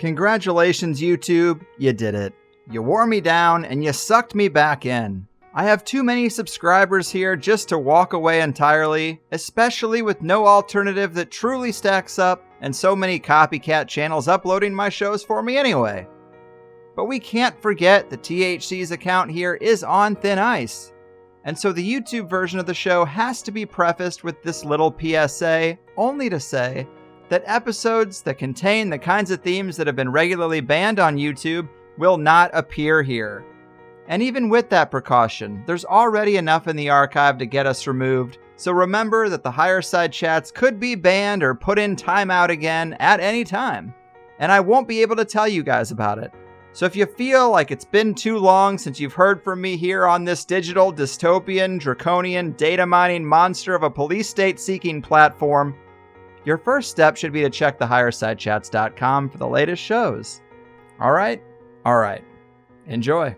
Congratulations, YouTube. You did it. You wore me down and you sucked me back in. I have too many subscribers here just to walk away entirely, especially with no alternative that truly stacks up and so many copycat channels uploading my shows for me anyway. But we can't forget that THC's account here is on thin ice. And so the YouTube version of the show has to be prefaced with this little PSA, only to say that episodes that contain the kinds of themes that have been regularly banned on YouTube will not appear here. And even with that precaution, there's already enough in the archive to get us removed, so remember that the higher side chats could be banned or put in timeout again at any time. And I won't be able to tell you guys about it. So if you feel like it's been too long since you've heard from me here on this digital, dystopian, draconian, data mining monster of a police state seeking platform, your first step should be to check the highersidechats.com for the latest shows. All right. Enjoy.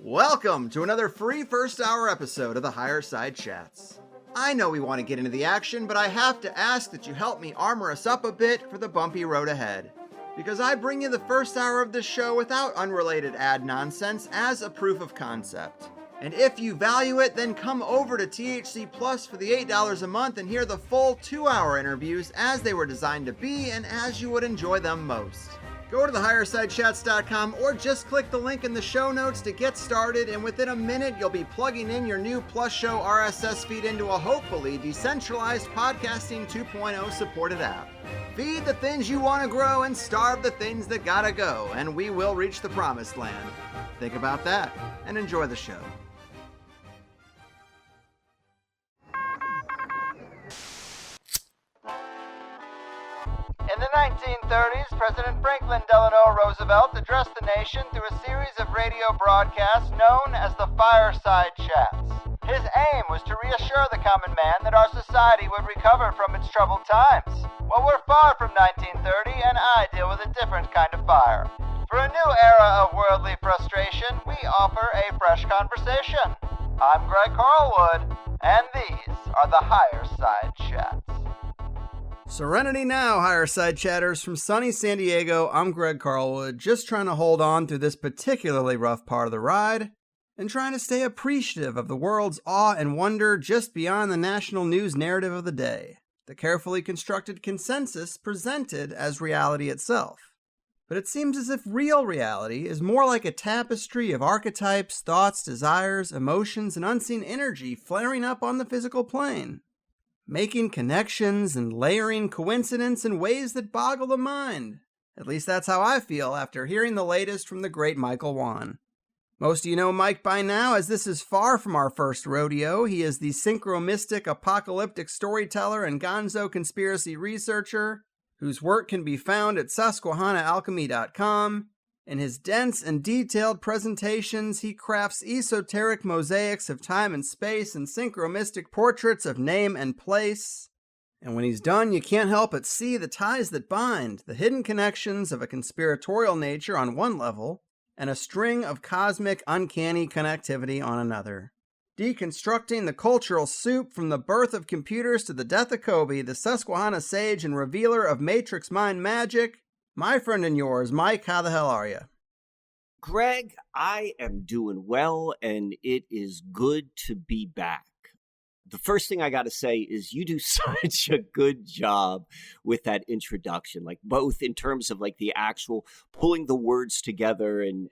Welcome to another free first hour episode of the Higher Side Chats. I know we want to get into the action, but I have to ask that you help me armor us up a bit for the bumpy road ahead. Because I bring you the first hour of this show without unrelated ad nonsense as a proof of concept. And if you value it, then come over to THC Plus for the $8 a month and hear the full 2-hour interviews as they were designed to be and as you would enjoy them most. Go to thehighersidechats.com or just click the link in the show notes to get started, and within a minute you'll be plugging in your new Plus Show RSS feed into a hopefully decentralized podcasting 2.0 supported app. Feed the things you want to grow and starve the things that gotta go, and we will reach the promised land. Think about that and enjoy the show. In the 1930s, President Franklin Delano Roosevelt addressed the nation through a series of radio broadcasts known as the Fireside Chats. His aim was to reassure the common man that our society would recover from its troubled times. Well, we're far from 1930, and I deal with a different kind of fire. For a new era of worldly frustration, we offer a fresh conversation. I'm Greg Carlwood, and these are the Higher Side Chats. Serenity now, Higher Side Chatters. From sunny San Diego, I'm Greg Carlwood, just trying to hold on through this particularly rough part of the ride, and trying to stay appreciative of the world's awe and wonder just beyond the national news narrative of the day, the carefully constructed consensus presented as reality itself. But it seems as if real reality is more like a tapestry of archetypes, thoughts, desires, emotions, and unseen energy flaring up on the physical plane, making connections and layering coincidence in ways that boggle the mind. At least that's how I feel after hearing the latest from the great Michael Wann. Most of you know Mike by now, as this is far from our first rodeo. He is the Synchromystic apocalyptic storyteller and gonzo conspiracy researcher, whose work can be found at susquehannaalchemy.com. In his dense and detailed presentations, he crafts esoteric mosaics of time and space and synchromistic portraits of name and place. And when he's done, you can't help but see the ties that bind, the hidden connections of a conspiratorial nature on one level, and a string of cosmic, uncanny connectivity on another. Deconstructing the cultural soup from the birth of computers to the death of Kobe, the Susquehanna sage and revealer of Matrix mind magic, my friend and yours, Mike, how the hell are you? Greg, I am doing well, and it is good to be back. The first thing I got to say is you do such a good job with that introduction, like both in terms of like the actual pulling the words together, and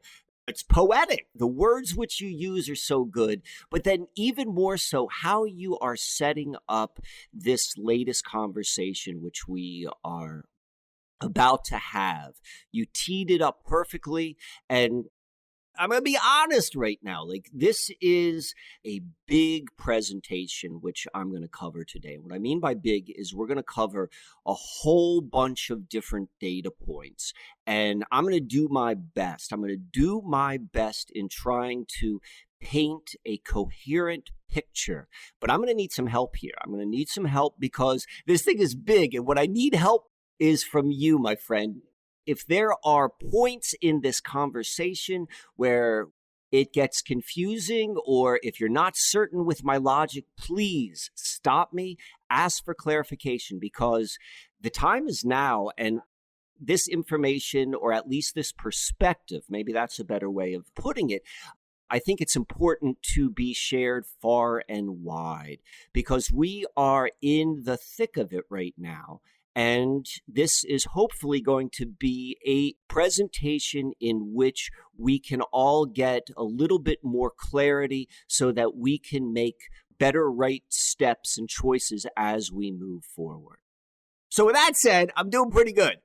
it's poetic. The words which you use are so good, but then even more so how you are setting up this latest conversation, which we are about to have. You teed it up perfectly, and I'm going to be honest right now. Like, this is a big presentation, which I'm going to cover today. What I mean by big is we're going to cover a whole bunch of different data points, and I'm going to do my best. I'm going to do my best in trying to paint a coherent picture, but I'm going to need some help here. I'm going to need some help because this thing is big, and what I need help is from you, my friend. If there are points in this conversation where it gets confusing, or if you're not certain with my logic, please stop me, ask for clarification, because the time is now, and this information, or at least this perspective, maybe that's a better way of putting it, I think it's important to be shared far and wide, because we are in the thick of it right now. And this is hopefully going to be a presentation in which we can all get a little bit more clarity so that we can make better right steps and choices as we move forward. So with that said, I'm doing pretty good.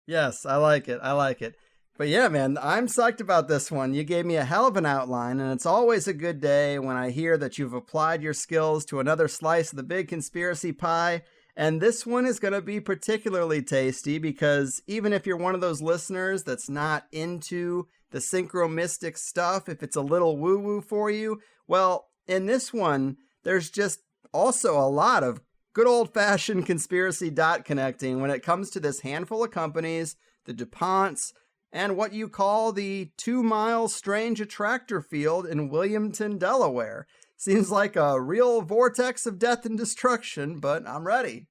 Yes, I like it. I like it. But yeah, man, I'm psyched about this one. You gave me a hell of an outline, and it's always a good day when I hear that you've applied your skills to another slice of the big conspiracy pie. And this one is going to be particularly tasty because even if you're one of those listeners that's not into the synchromystic stuff, if it's a little woo-woo for you, well, in this one, there's just also a lot of good old-fashioned conspiracy dot connecting when it comes to this handful of companies, the DuPonts, and what you call the 2-mile strange attractor field in Wilmington, Delaware. Seems like a real vortex of death and destruction, but I'm ready.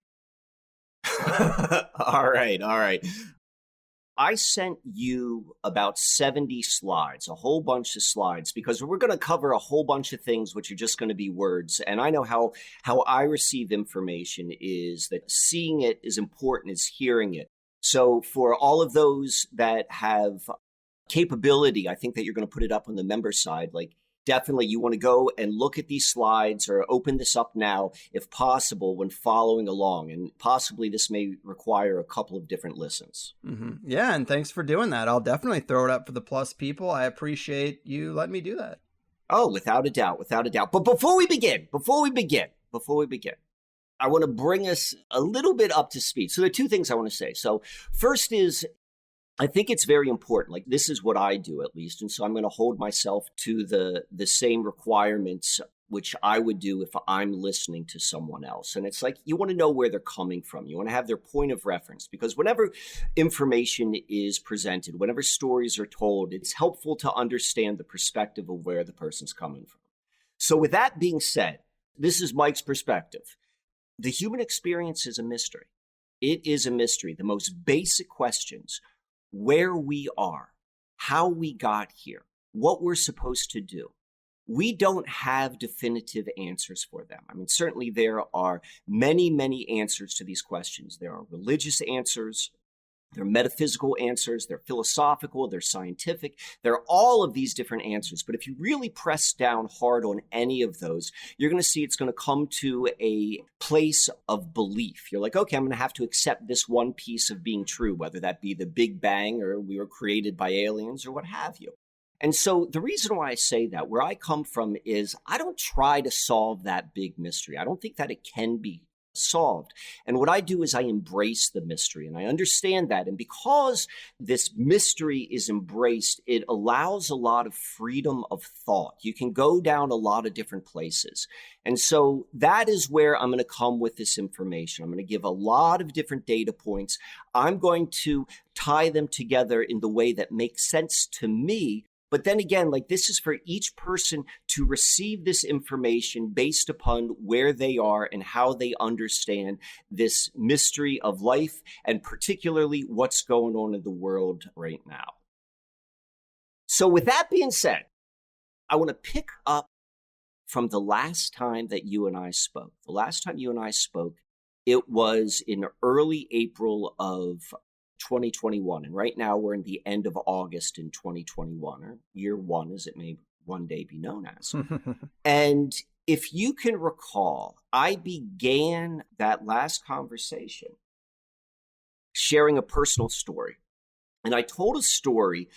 All right. I sent you about 70 slides, a whole bunch of slides, because we're going to cover a whole bunch of things which are just going to be words. And I know how I receive information is that seeing it is important as hearing it. So for all of those that have capability, I think that you're going to put it up on the member side, like, definitely you want to go and look at these slides or open this up now, if possible, when following along. And possibly this may require a couple of different listens. Mm-hmm. Yeah, and thanks for doing that. I'll definitely throw it up for the plus people. I appreciate you letting me do that. Oh, without a doubt. But before we begin, I want to bring us a little bit up to speed. So there are two things I want to say. So first is, I think it's very important. Like, this is what I do, at least. And so I'm going to hold myself to the same requirements which I would do if I'm listening to someone else. And it's like, you want to know where they're coming from. You want to have their point of reference, because whenever information is presented, whenever stories are told, it's helpful to understand the perspective of where the person's coming from. So with that being said, this is Mike's perspective. The human experience is a mystery. It is a mystery. The most basic questions: where we are, how we got here, what we're supposed to do. We don't have definitive answers for them. I mean, certainly there are many, many answers to these questions. There are religious answers, there are metaphysical answers, they're philosophical, they're scientific. There are all of these different answers. But if you really press down hard on any of those, you're going to see it's going to come to a place of belief. You're like, okay, I'm going to have to accept this one piece of being true, whether that be the Big Bang or we were created by aliens or what have you. And so the reason why I say that, where I come from, is I don't try to solve that big mystery. I don't think that it can be solved. And what I do is I embrace the mystery, and I understand that. And because this mystery is embraced, it allows a lot of freedom of thought. You can go down a lot of different places. And so that is where I'm going to come with this information. I'm going to give a lot of different data points. I'm going to tie them together in the way that makes sense to me. But then again, like, this is for each person to receive this information based upon where they are and how they understand this mystery of life, and particularly what's going on in the world right now. So with that being said, I want to pick up from the last time that you and I spoke. The last time you and I spoke, it was in early April of 2021. And right now we're in the end of August in 2021, or year one, as it may one day be known as. And if you can recall, I began that last conversation sharing a personal story. And I told a story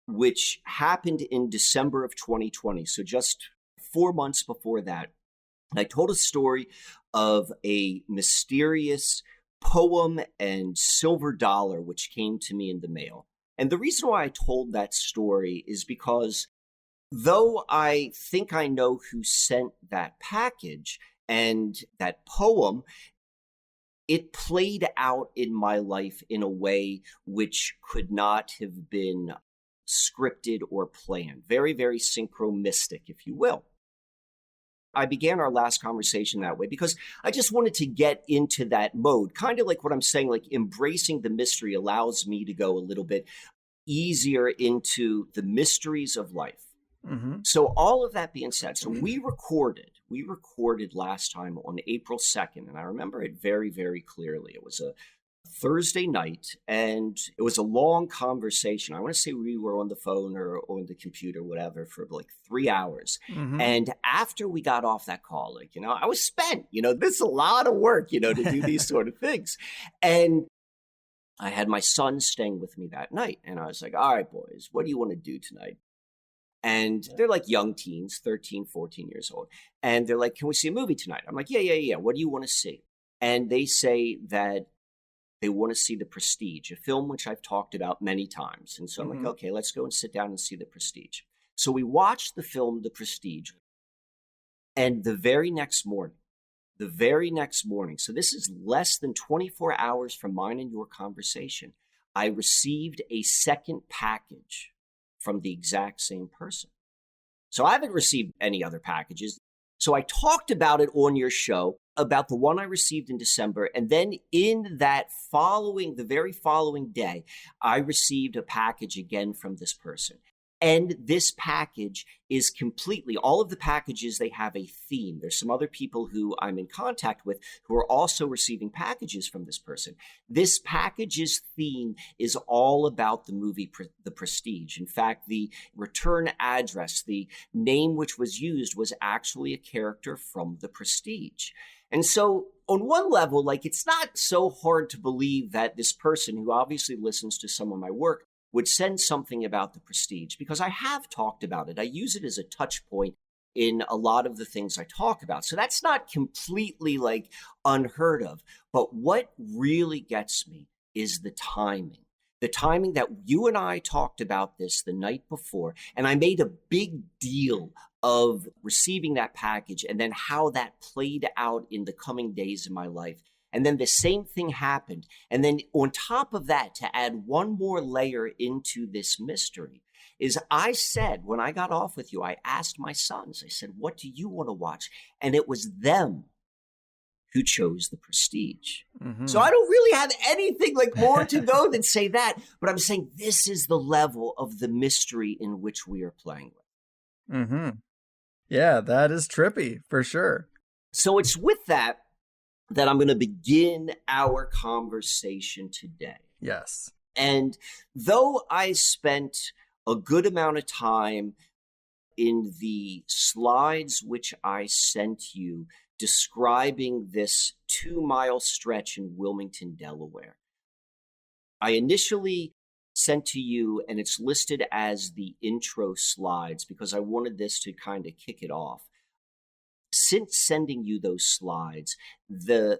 which happened in December of 2020. So just 4 months before that, I told a story of a mysterious poem and silver dollar which came to me in the mail. And the reason why I told that story is because though I think I know who sent that package and that poem, it played out in my life in a way which could not have been scripted or planned, very, very synchromistic, if you will. I began our last conversation that way because I just wanted to get into that mode, kind of like what I'm saying, like embracing the mystery allows me to go a little bit easier into the mysteries of life. Mm-hmm. So all of that being said, so we recorded last time on April 2nd, and I remember it very, very clearly. It was a Thursday night, and it was a long conversation. I want to say we were on the phone or on the computer, whatever, for like 3 hours. Mm-hmm. And after we got off that call, like, I was spent, this is a lot of work, to do these sort of things. And I had my son staying with me that night, and I was like, all right, boys, what do you want to do tonight? And they're like young teens, 13, 14 years old. And they're like, can we see a movie tonight? I'm like, yeah. What do you want to see? And they say that they want to see The Prestige, a film which I've talked about many times. And so I'm like, okay, let's go and sit down and see The Prestige. So we watched the film The Prestige. And the very next morning, so this is less than 24 hours from mine and your conversation, I received a second package from the exact same person. So I haven't received any other packages. So I talked about it on your show, about the one I received in December. And then in the very following day, I received a package again from this person. And this package is completely, all of the packages, they have a theme. There's some other people who I'm in contact with who are also receiving packages from this person. This package's theme is all about the movie The Prestige. In fact, the return address, the name which was used, was actually a character from The Prestige. And so on one level, like, it's not so hard to believe that this person, who obviously listens to some of my work, would send something about The Prestige, because I have talked about it. I use it as a touch point in a lot of the things I talk about. So that's not completely like unheard of. But what really gets me is the timing. The timing that you and I talked about this the night before, and I made a big deal of receiving that package and then how that played out in the coming days of my life. And then the same thing happened. And then on top of that, to add one more layer into this mystery, is I said, when I got off with you, I asked my sons, I said, what do you want to watch? And it was them who chose The Prestige. Mm-hmm. So I don't really have anything like more to go than say that, but I'm saying this is the level of the mystery in which we are playing with. Mm-hmm. Yeah, that is trippy for sure. So it's with that I'm going to begin our conversation today. Yes. And though I spent a good amount of time in the slides which I sent you describing this 2-mile stretch in Wilmington, Delaware, I initially sent to you, and it's listed as the intro slides because I wanted this to kind of kick it off. Since sending you those slides, the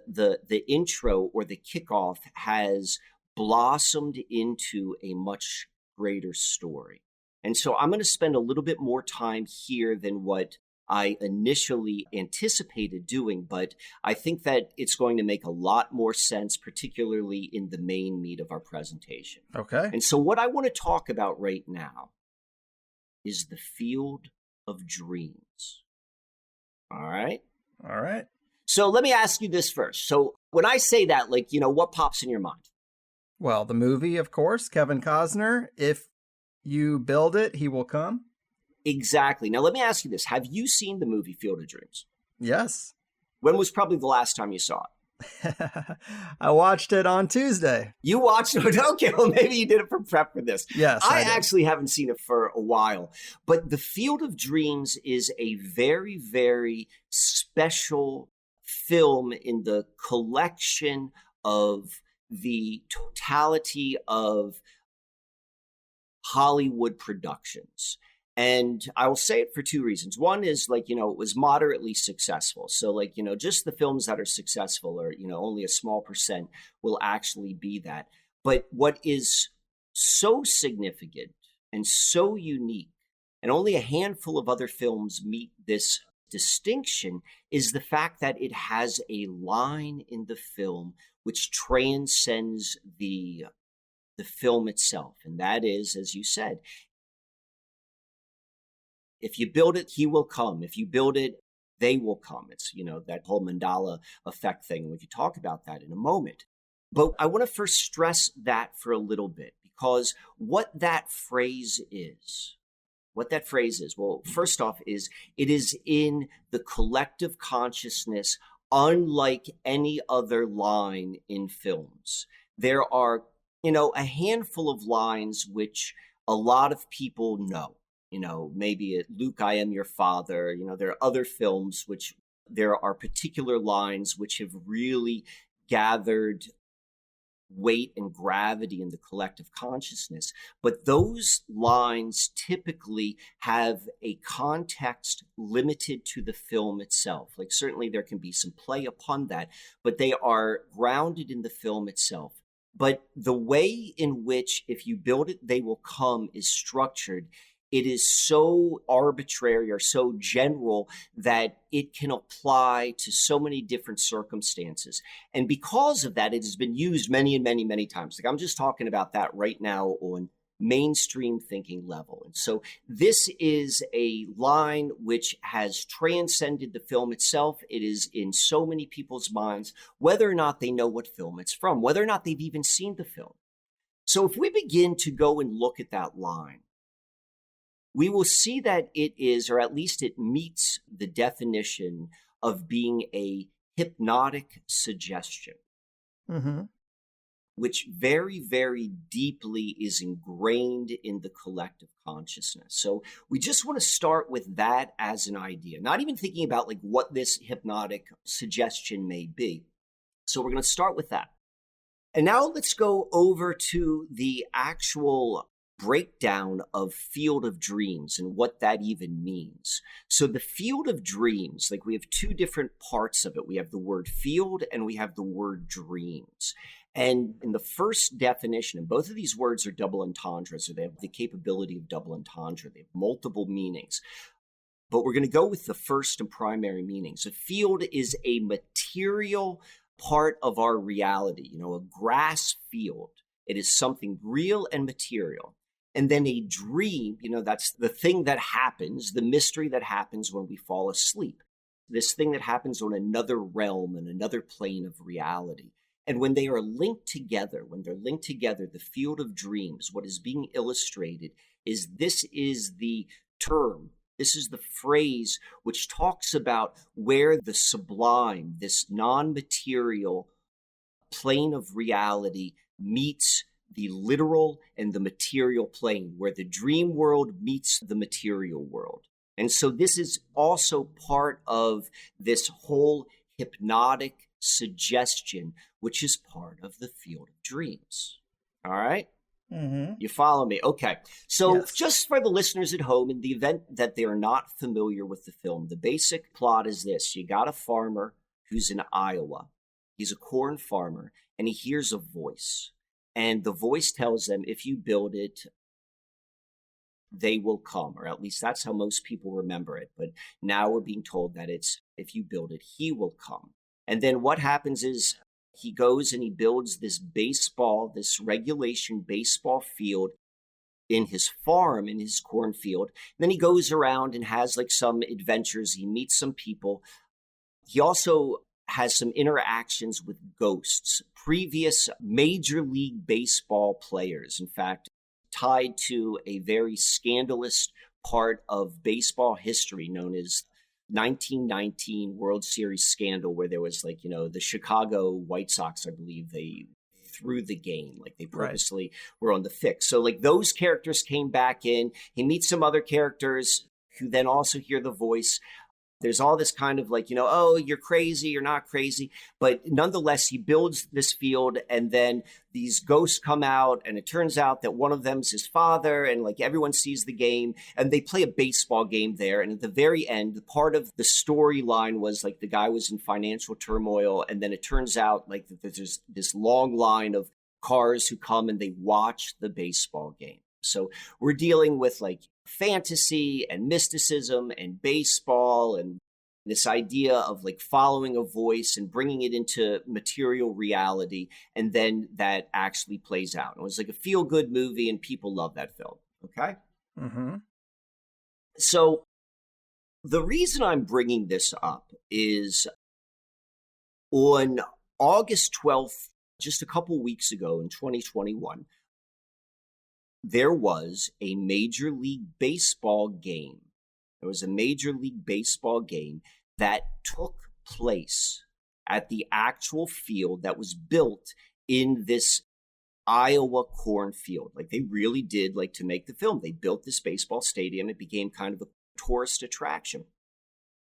intro or the kickoff has blossomed into a much greater story. And so I'm going to spend a little bit more time here than what I initially anticipated doing, but I think that it's going to make a lot more sense, particularly in the main meat of our presentation. Okay. And so what I want to talk about right now is the field of dreams. All right. So let me ask you this first. So when I say that, like, what pops in your mind? Well, the movie, of course, Kevin Costner. If you build it, he will come. Exactly. Now, let me ask you this. Have you seen the movie Field of Dreams? Yes. When was probably the last time you saw it? I watched it on Tuesday. You watched it? Okay, well, maybe you did it for prep for this. Yes, I actually haven't seen it for a while. But The Field of Dreams is a very, very special film in the collection of the totality of Hollywood productions. And I will say it for two reasons. One is, like, it was moderately successful. So, like, just the films that are successful are, only a small percent will actually be that. But what is so significant and so unique, and only a handful of other films meet this distinction, is the fact that it has a line in the film which transcends the film itself. And that is, as you said, If you build it, he will come. If you build it, they will come. It's, that whole mandala effect thing. We can talk about that in a moment. But I want to first stress that for a little bit, because what that phrase is, well, first off, it is in the collective consciousness, unlike any other line in films. There are, a handful of lines which a lot of people know. Maybe Luke, I am your father. There are other films which there are particular lines which have really gathered weight and gravity in the collective consciousness. But those lines typically have a context limited to the film itself. Like, certainly there can be some play upon that, but they are grounded in the film itself. But the way in which, if you build it, they will come, is structured. It is so arbitrary or so general that it can apply to so many different circumstances. And because of that, it has been used many and many, many times. Like, I'm just talking about that right now on mainstream thinking level. And so this is a line which has transcended the film itself. It is in so many people's minds, whether or not they know what film it's from, whether or not they've even seen the film. So if we begin to go and look at that line, we will see that it is, or at least it meets the definition of being a hypnotic suggestion, which very, very deeply is ingrained in the collective consciousness. So we just want to start with that as an idea, not even thinking about like what this hypnotic suggestion may be. So we're going to start with that. And now let's go over to the actual breakdown of field of dreams and what that even means. So the field of dreams, like, we have two different parts of it. We have the word field and we have the word dreams. And in the first definition, and both of these words are double entendres, or they have the capability of double entendre. They have multiple meanings. But we're going to go with the first and primary meanings. A field is a material part of our reality, a grass field. It is something real and material. And then a dream, that's the thing that happens, the mystery that happens when we fall asleep. This thing that happens on another realm and another plane of reality. And when they are linked together, the field of dreams, what is being illustrated is this is the term, this is the phrase which talks about where the sublime, this non-material plane of reality, meets the literal and the material plane, where the dream world meets the material world. And so this is also part of this whole hypnotic suggestion, which is part of the field of dreams. All right? You follow me? Okay. So yes. Just for the listeners at home, in the event that they are not familiar with the film, the basic plot is this. You got a farmer who's in Iowa. He's a corn farmer, and he hears a voice. And the voice tells them, if you build it, they will come, or at least that's how most people remember it. But now we're being told that it's, if you build it, he will come. And then what happens is he goes and he builds this regulation baseball field in his farm, in his cornfield. And then he goes around and has like some adventures. He meets some people. He also has some interactions with ghosts, previous Major League Baseball players, in fact, tied to a very scandalous part of baseball history known as 1919 World Series scandal, where there was the Chicago White Sox, I believe, they threw the game, like they purposely were on the fix. So those characters came back in. He meets some other characters who then also hear the voice. There's all this kind of oh, you're crazy, you're not crazy. But nonetheless, he builds this field, and then these ghosts come out, and it turns out that one of them is his father, and everyone sees the game, and they play a baseball game there. And at the very end, the part of the storyline was the guy was in financial turmoil, and then it turns out that there's this long line of cars who come and they watch the baseball game. So we're dealing with fantasy and mysticism and baseball and this idea of following a voice and bringing it into material reality. And then that actually plays out. It was a feel-good movie, and people love that film. Okay. So The reason I'm bringing this up is on August 12th, just a couple weeks ago in 2021, there was a Major League Baseball game. There was a Major League Baseball game that took place at the actual field that was built in this Iowa cornfield. Like they really did, like, to make the film. They built this baseball stadium. It became kind of a tourist attraction.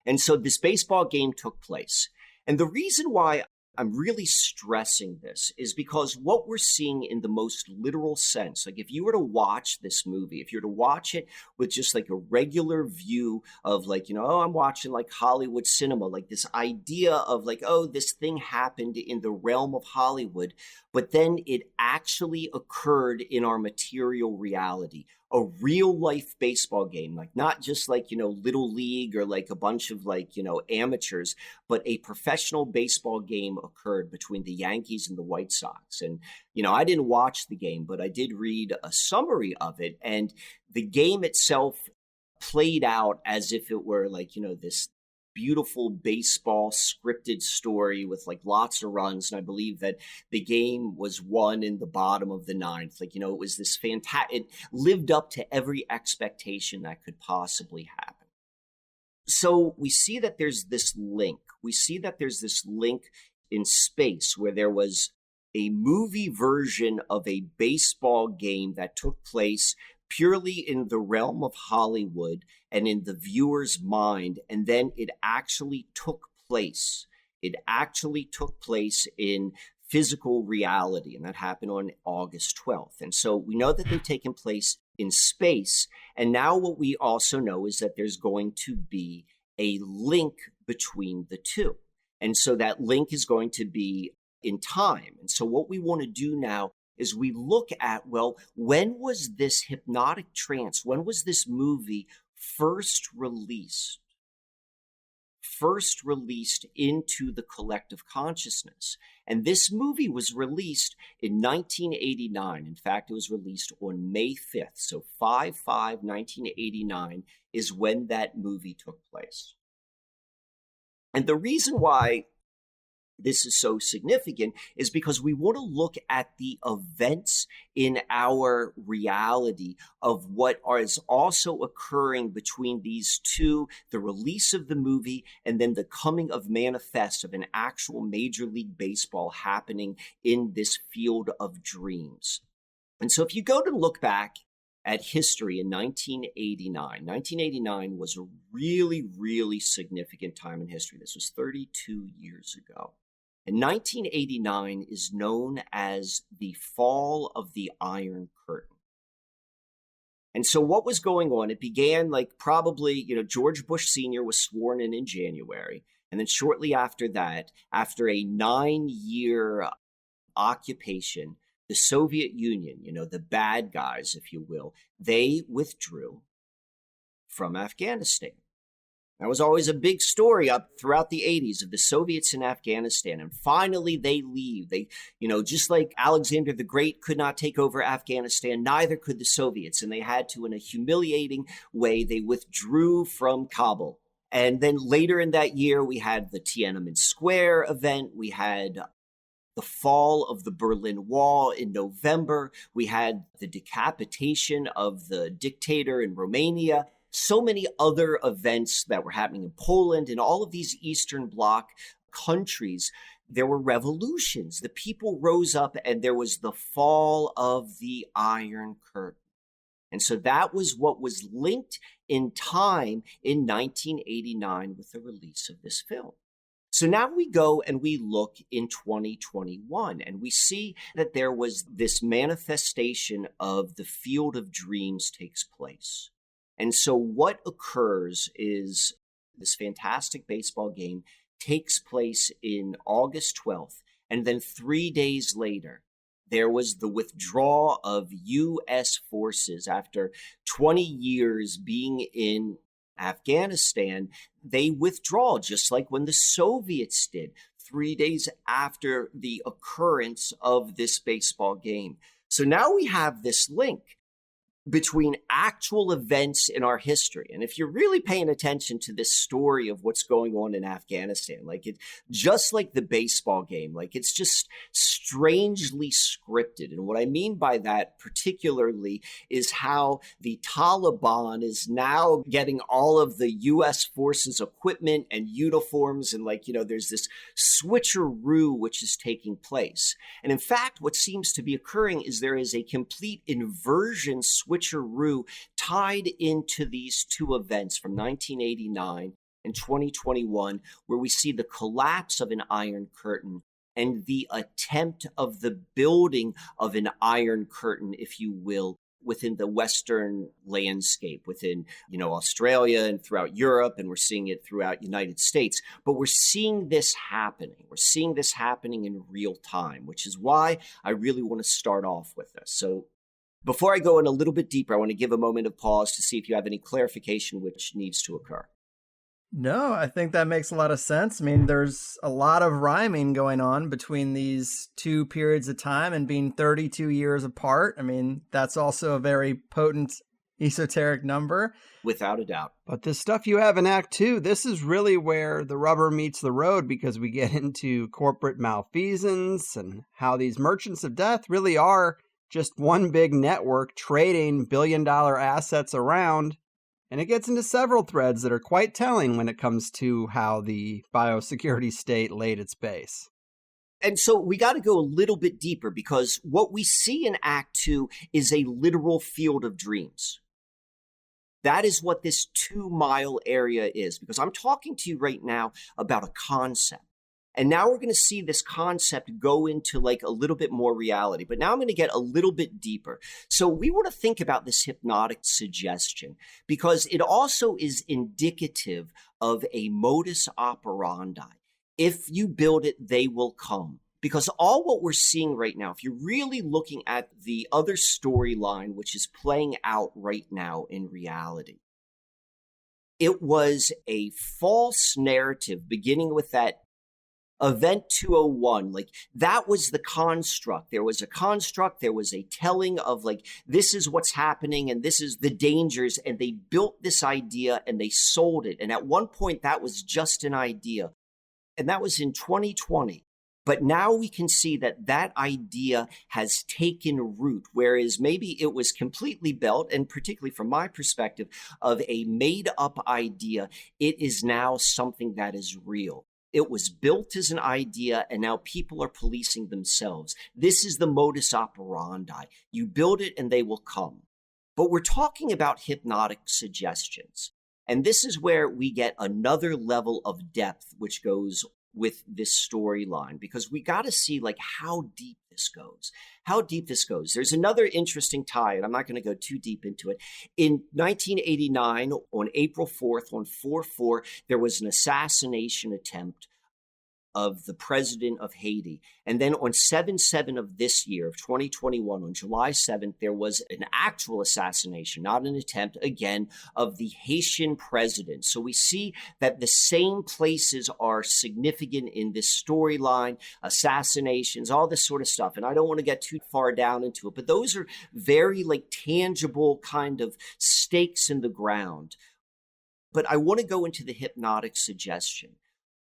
And so this baseball game took place. And the reason why I'm really stressing this is because what we're seeing in the most literal sense, like if you were to watch this movie, if you were to watch it with just like a regular view of like, oh, I'm watching like Hollywood cinema, like this idea of like, oh, this thing happened in the realm of Hollywood, but then it actually occurred in our material reality. A real life baseball game, like not just like, little league or like a bunch of like, amateurs, but a professional baseball game occurred between the Yankees and the White Sox. And, I didn't watch the game, but I did read a summary of it. And the game itself played out as if it were like, this beautiful baseball scripted story with like lots of runs. And I believe that the game was won in the bottom of the ninth. Like, it was this fantastic, it lived up to every expectation that could possibly happen. So we see that there's this link. We see that there's this link in space where there was a movie version of a baseball game that took place purely in the realm of Hollywood and in the viewer's mind. And then it actually took place. It actually took place in physical reality. And that happened on August 12th. And so we know that they've taken place in space. And now what we also know is that there's going to be a link between the two. And so that link is going to be in time. And so what we want to do now is we look at, well, when was this hypnotic trance, when was this movie first released into the collective consciousness? And this movie was released in 1989. In fact, it was released on May 5th. So 5/5/1989 is when that movie took place. And the reason why this is so significant is because we want to look at the events in our reality of what is also occurring between these two, the release of the movie and then the coming of manifest of an actual Major League Baseball happening in this field of dreams. And so if you go to look back at history in 1989 was a really, really significant time in history. This was 32 years ago. And 1989 is known as the fall of the Iron Curtain. And so what was going on? It began like probably, George Bush Sr. was sworn in January. And then shortly after that, after a 9-year occupation, the Soviet Union, the bad guys, if you will, they withdrew from Afghanistan. That was always a big story up throughout the 80s of the Soviets in Afghanistan. And finally they leave. They, just like Alexander the Great could not take over Afghanistan, neither could the Soviets. And they had to, in a humiliating way, they withdrew from Kabul. And then later in that year, we had the Tiananmen Square event. We had the fall of the Berlin Wall in November. We had the decapitation of the dictator in Romania. So many other events that were happening in Poland and all of these Eastern Bloc countries. There were revolutions. The people rose up and there was the fall of the Iron Curtain. And so that was what was linked in time in 1989 with the release of this film. So now we go and we look in 2021 and we see that there was this manifestation of the field of dreams takes place. And so what occurs is this fantastic baseball game takes place in August 12th. And then 3 days later, there was the withdrawal of U.S. forces after 20 years being in Afghanistan. They withdraw just like when the Soviets did 3 days after the occurrence of this baseball game. So now we have this link. between actual events in our history. And if you're really paying attention to this story of what's going on in Afghanistan, like it, just like the baseball game, like it's just strangely scripted. And what I mean by that particularly is how the Taliban is now getting all of the U.S. forces equipment and uniforms. And like, there's this switcheroo which is taking place. And in fact, what seems to be occurring is there is a complete inversion switcheroo tied into these two events from 1989 and 2021, where we see the collapse of an Iron Curtain and the attempt of the building of an Iron Curtain, if you will, within the Western landscape, within, Australia and throughout Europe, and we're seeing it throughout United States. But we're seeing this happening. We're seeing this happening in real time, which is why I really want to start off with this. So before I go in a little bit deeper, I want to give a moment of pause to see if you have any clarification which needs to occur. No, I think that makes a lot of sense. I mean, there's a lot of rhyming going on between these two periods of time and being 32 years apart. I mean, that's also a very potent esoteric number. Without a doubt. But the stuff you have in Act 2, this is really where the rubber meets the road, because we get into corporate malfeasance and how these merchants of death really are just one big network trading billion-dollar assets around. And it gets into several threads that are quite telling when it comes to how the biosecurity state laid its base. And so we got to go a little bit deeper, because what we see in Act 2 is a literal field of dreams. That is what this 2-mile area is, because I'm talking to you right now about a concept. And now we're going to see this concept go into like a little bit more reality. But now I'm going to get a little bit deeper. So we want to think about this hypnotic suggestion, because it also is indicative of a modus operandi. If you build it, they will come. Because all what we're seeing right now, if you're really looking at the other storyline, which is playing out right now in reality, it was a false narrative beginning with that Event 201, like that was the construct. There was a construct, there was a telling of like, this is what's happening and this is the dangers. And they built this idea and they sold it. And at one point that was just an idea. And that was in 2020. But now we can see that that idea has taken root, whereas maybe it was completely built, and particularly from my perspective, of a made up idea, it is now something that is real. It was built as an idea, and now people are policing themselves. This is the modus operandi. You build it and they will come. But we're talking about hypnotic suggestions. And this is where we get another level of depth, which goes with this storyline, because we got to see like how deep this goes. There's another interesting tie, and I'm not going to go too deep into it. In 1989, on April 4th, on 4/4, there was an assassination attempt of the president of Haiti. And then on 7/7 of this year, of 2021, on July 7th, there was an actual assassination, not an attempt, again, of the Haitian president. So we see that the same places are significant in this storyline, assassinations, all this sort of stuff. And I don't want to get too far down into it, but those are very like tangible kind of stakes in the ground. But I want to go into the hypnotic suggestion.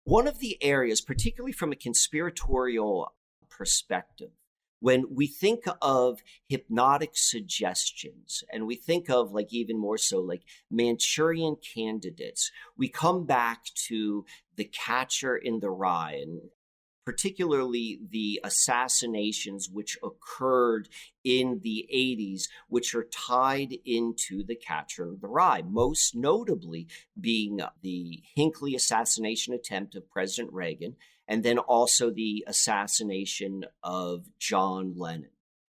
One of the areas, particularly from a conspiratorial perspective, when we think of hypnotic suggestions, and we think of like even more so like Manchurian candidates, we come back to The Catcher in the Rye, and particularly the assassinations which occurred in the 80s, which are tied into The Catcher in the Rye, most notably being the Hinckley assassination attempt of President Reagan, and then also the assassination of John Lennon.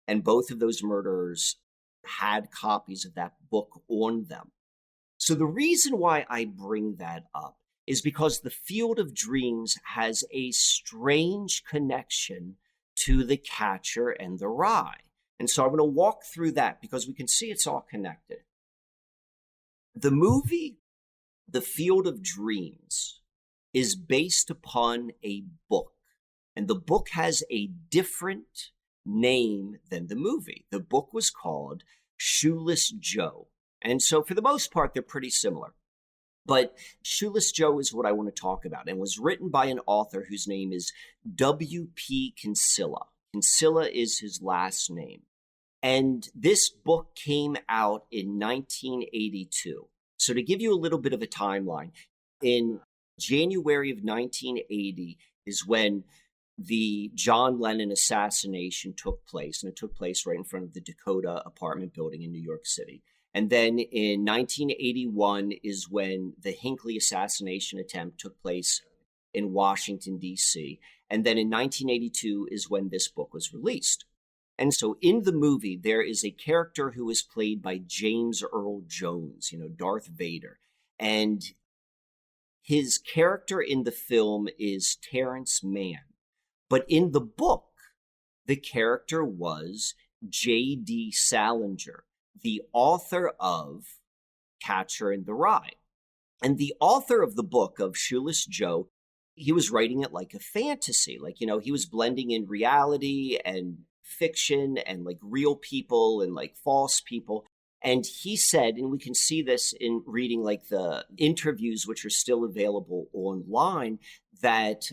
And both of those murderers had copies of that book on them. So the reason why I bring that up is because the Field of Dreams has a strange connection to The Catcher and the Rye. And so I'm going to walk through that because we can see it's all connected. The movie, The Field of Dreams, is based upon a book. And the book has a different name than the movie. The book was called Shoeless Joe. And so for the most part, they're pretty similar. But Shoeless Joe is what I want to talk about, and was written by an author whose name is W.P. Kinsella. Kinsella is his last name. And this book came out in 1982. So to give you a little bit of a timeline, in January of 1980 is when the John Lennon assassination took place, and it took place right in front of the Dakota apartment building in New York City. And then in 1981 is when the Hinckley assassination attempt took place in Washington, D.C. And then in 1982 is when this book was released. And so in the movie, there is a character who is played by James Earl Jones, Darth Vader. And his character in the film is Terrence Mann. But in the book, the character was J.D. Salinger, the author of Catcher in the Rye. And the author of the book of Shoeless Joe, he was writing it like a fantasy. Like, he was blending in reality and fiction and like real people and like false people. And he said, and we can see this in reading like the interviews, which are still available online, that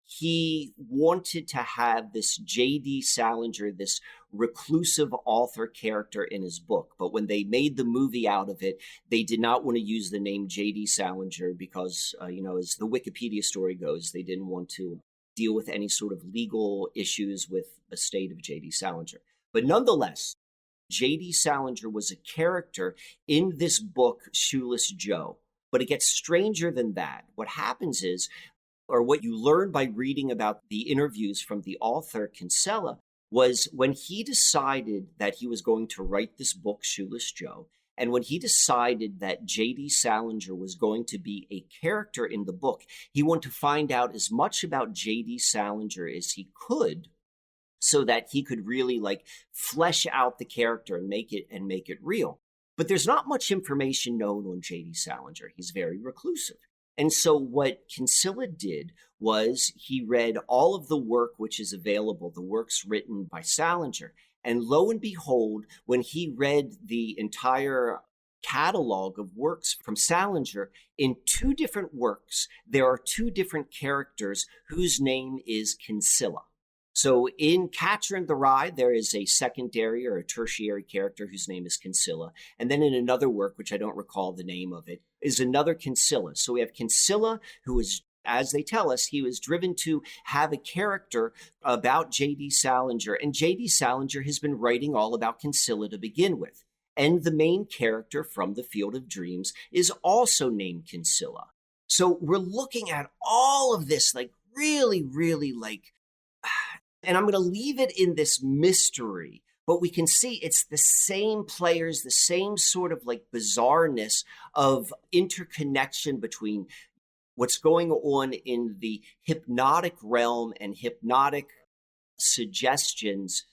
he wanted to have this J.D. Salinger, this reclusive author character in his book. But when they made the movie out of it, they did not want to use the name J.D. Salinger because, as the Wikipedia story goes, they didn't want to deal with any sort of legal issues with the estate of J.D. Salinger. But nonetheless, J.D. Salinger was a character in this book, Shoeless Joe. But it gets stranger than that. What happens is, or what you learn by reading about the interviews from the author Kinsella, was when he decided that he was going to write this book, Shoeless Joe, and when he decided that J.D. Salinger was going to be a character in the book, he wanted to find out as much about J.D. Salinger as he could so that he could really like flesh out the character and make it real. But there's not much information known on J.D. Salinger. He's very reclusive. And so what Kinsella did was he read all of the work which is available, the works written by Salinger. And lo and behold, when he read the entire catalog of works from Salinger, in two different works, there are two different characters whose name is Kinsella. So in Catcher in the Rye, there is a secondary or a tertiary character whose name is Kinsella. And then in another work, which I don't recall the name of it, is another Kinsella. So we have Kinsella, who is, as they tell us, he was driven to have a character about J.D. Salinger. And J.D. Salinger has been writing all about Kinsella to begin with. And the main character from the Field of Dreams is also named Kinsella. So we're looking at all of this, like really, really like, and I'm going to leave it in this mystery, but we can see it's the same players, the same sort of like bizarreness of interconnection between what's going on in the hypnotic realm and hypnotic suggestions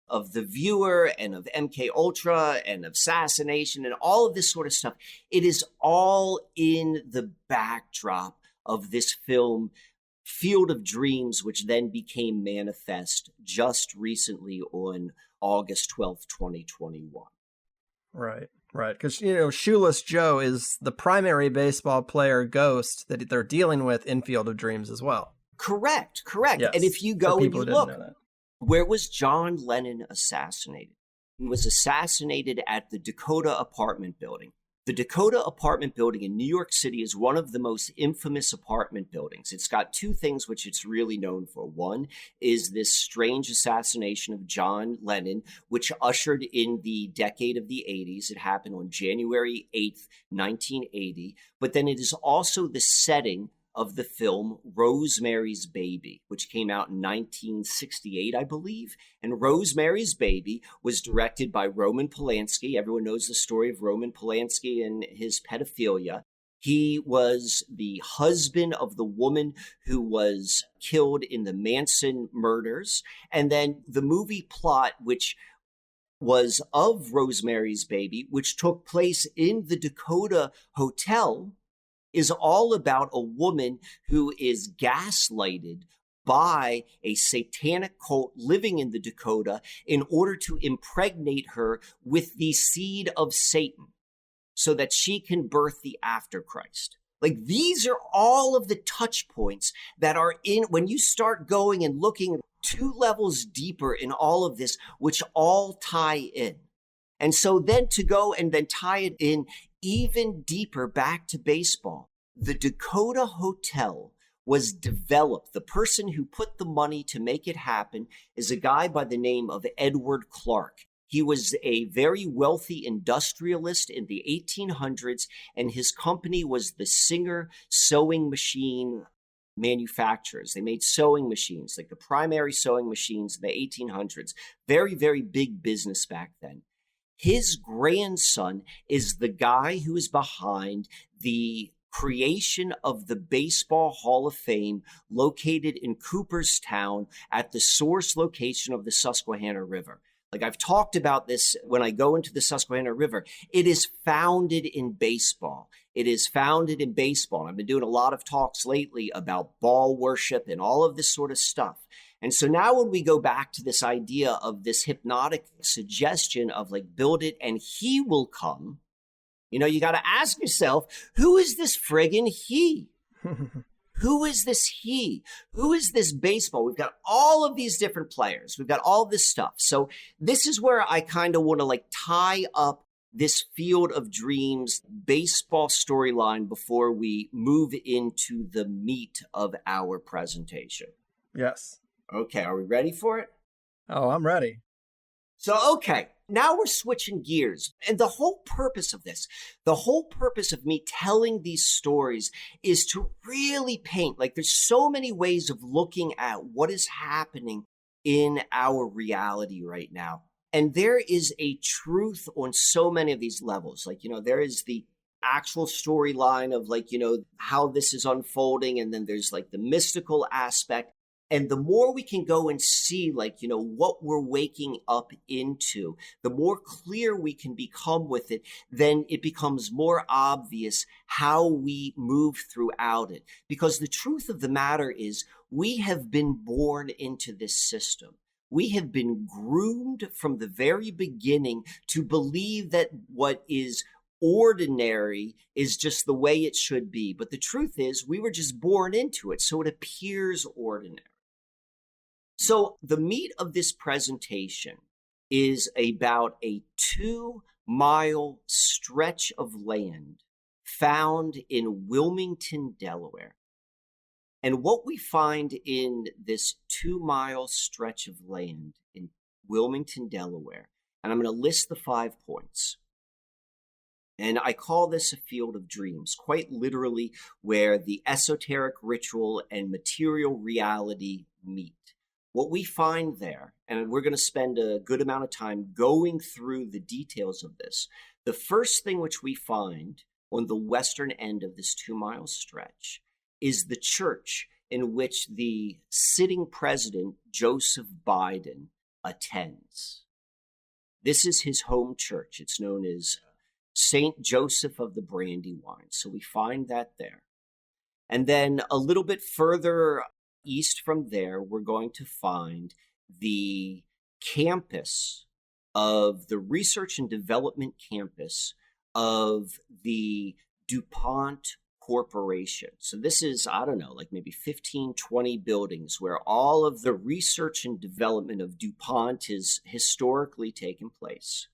of the viewer and of MK Ultra and of assassination and all of this sort of stuff. It is all in the backdrop of this film, Field of Dreams, which then became manifest just recently on August 12th, 2021. Right. Because, Shoeless Joe is the primary baseball player ghost that they're dealing with in Field of Dreams as well. Correct. Yes. And if you go and you look, know that. Where was John Lennon assassinated? He was assassinated at the Dakota apartment building. The Dakota apartment building in New York City is one of the most infamous apartment buildings. It's got two things which it's really known for. One is this strange assassination of John Lennon, which ushered in the decade of the 80s. It happened on January 8th, 1980. But then it is also the setting of the film Rosemary's Baby, which came out in 1968, I believe. And Rosemary's Baby was directed by Roman Polanski. Everyone knows the story of Roman Polanski and his pedophilia. He was the husband of the woman who was killed in the Manson murders. And then the movie plot, which was of Rosemary's Baby, which took place in the Dakota Hotel, is all about a woman who is gaslighted by a satanic cult living in the Dakota in order to impregnate her with the seed of Satan so that she can birth the after-Christ. Like, these are all of the touch points that are in when you start going and looking 2 levels deeper in all of this, which all tie in. And so then to go and then tie it in even deeper back to baseball, the Dakota Hotel was developed. The person who put the money to make it happen is a guy by the name of Edward Clark. He was a very wealthy industrialist in the 1800s, and his company was the Singer sewing machine manufacturers. They made sewing machines, like the primary sewing machines in the 1800s. Very, very big business back then. His grandson is the guy who is behind the creation of the Baseball Hall of Fame located in Cooperstown at the source location of the Susquehanna River. Like, I've talked about this when I go into the Susquehanna River. It is founded in baseball. It is founded in baseball. I've been doing a lot of talks lately about ball worship and all of this sort of stuff. And so now when we go back to this idea of this hypnotic suggestion of like, build it and he will come, you know, you got to ask yourself, who is this friggin' he? Who is this he? Who is this baseball? We've got all of these different players. We've got all this stuff. So this is where I kind of want to like tie up this Field of Dreams baseball storyline before we move into the meat of our presentation. Yes. Okay, are we ready for it? Oh, I'm ready. So, okay, now we're switching gears. And the whole purpose of this, the whole purpose of me telling these stories is to really paint, like there's so many ways of looking at what is happening in our reality right now. And there is a truth on so many of these levels. Like, you know, there is the actual storyline of like, you know, how this is unfolding. And then there's like the mystical aspect. And the more we can go and see, like, you know, what we're waking up into, the more clear we can become with it, then it becomes more obvious how we move throughout it. Because the truth of the matter is we have been born into this system. We have been groomed from the very beginning to believe that what is ordinary is just the way it should be. But the truth is we were just born into it, so it appears ordinary. So the meat of this presentation is about a 2-mile stretch of land found in Wilmington, Delaware. And what we find in this 2-mile stretch of land in Wilmington, Delaware, and I'm going to list the 5 points. And I call this a field of dreams, quite literally, where the esoteric ritual and material reality meet. What we find there, and we're going to spend a good amount of time going through the details of this, the first thing which we find on the western end of this 2-mile stretch is the church in which the sitting president, Joseph Biden, attends. This is his home church. It's known as St. Joseph of the Brandywine. So we find that there. And then a little bit further east from there, we're going to find the campus of the research and development campus of the DuPont Corporation. So this is, I don't know, like maybe 15, 20 buildings where all of the research and development of DuPont has historically taken place.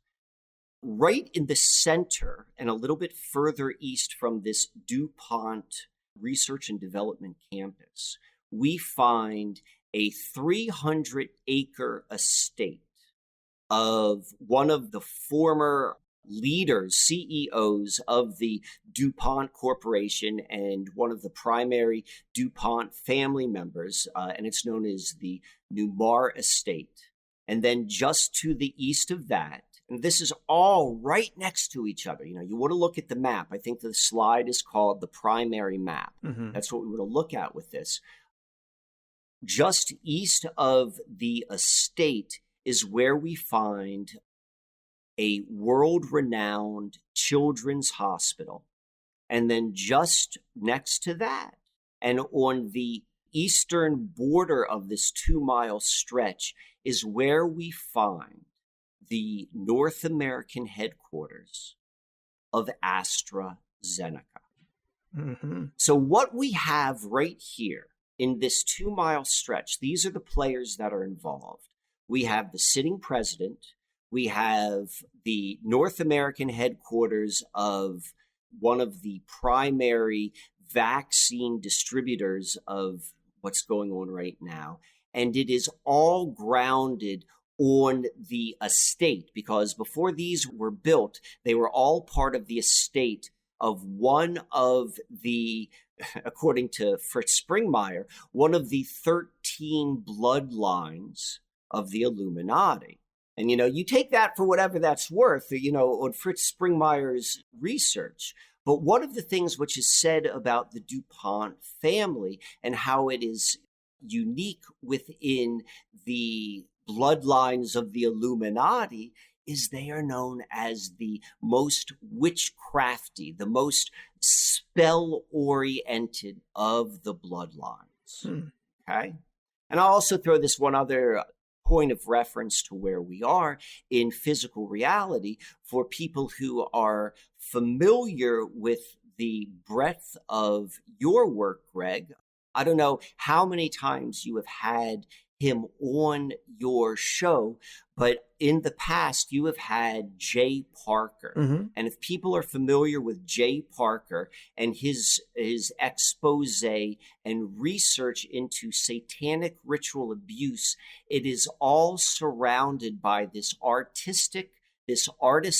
Right in the center and a little bit further east from this DuPont Research and Development Campus, we find a 300-acre estate of one of the former leaders, CEOs of the DuPont Corporation and one of the primary DuPont family members, and it's known as the Newmar Estate. And then just to the east of that, and this is all right next to each other. You know, you want to look at the map. I think the slide is called the primary map. Mm-hmm. That's what we want to look at with this. Just east of the estate is where we find a world-renowned children's hospital. And then just next to that, and on the eastern border of this 2-mile stretch is where we find the North American headquarters of AstraZeneca. Mm-hmm. So what we have right here in this 2-mile stretch, these are the players that are involved. We have the sitting president. We have the North American headquarters of one of the primary vaccine distributors of what's going on right now. And it is all grounded on the estate, because before these were built, they were all part of the estate of one of the, according to Fritz Springmeier, one of the 13 bloodlines of the Illuminati. And, you take that for whatever that's worth, on Fritz Springmeier's research. But one of the things which is said about the DuPont family and how it is unique within the bloodlines of the Illuminati is they are known as the most witchcrafty, the most spell-oriented of the bloodlines. Okay? And I'll also throw this one other point of reference to where we are in physical reality for people who are familiar with the breadth of your work, Greg. I don't know how many times you have had him on your show, but in the past you have had Jay Parker. Mm-hmm. And if people are familiar with Jay Parker and his expose and research into satanic ritual abuse, it is all surrounded by this artist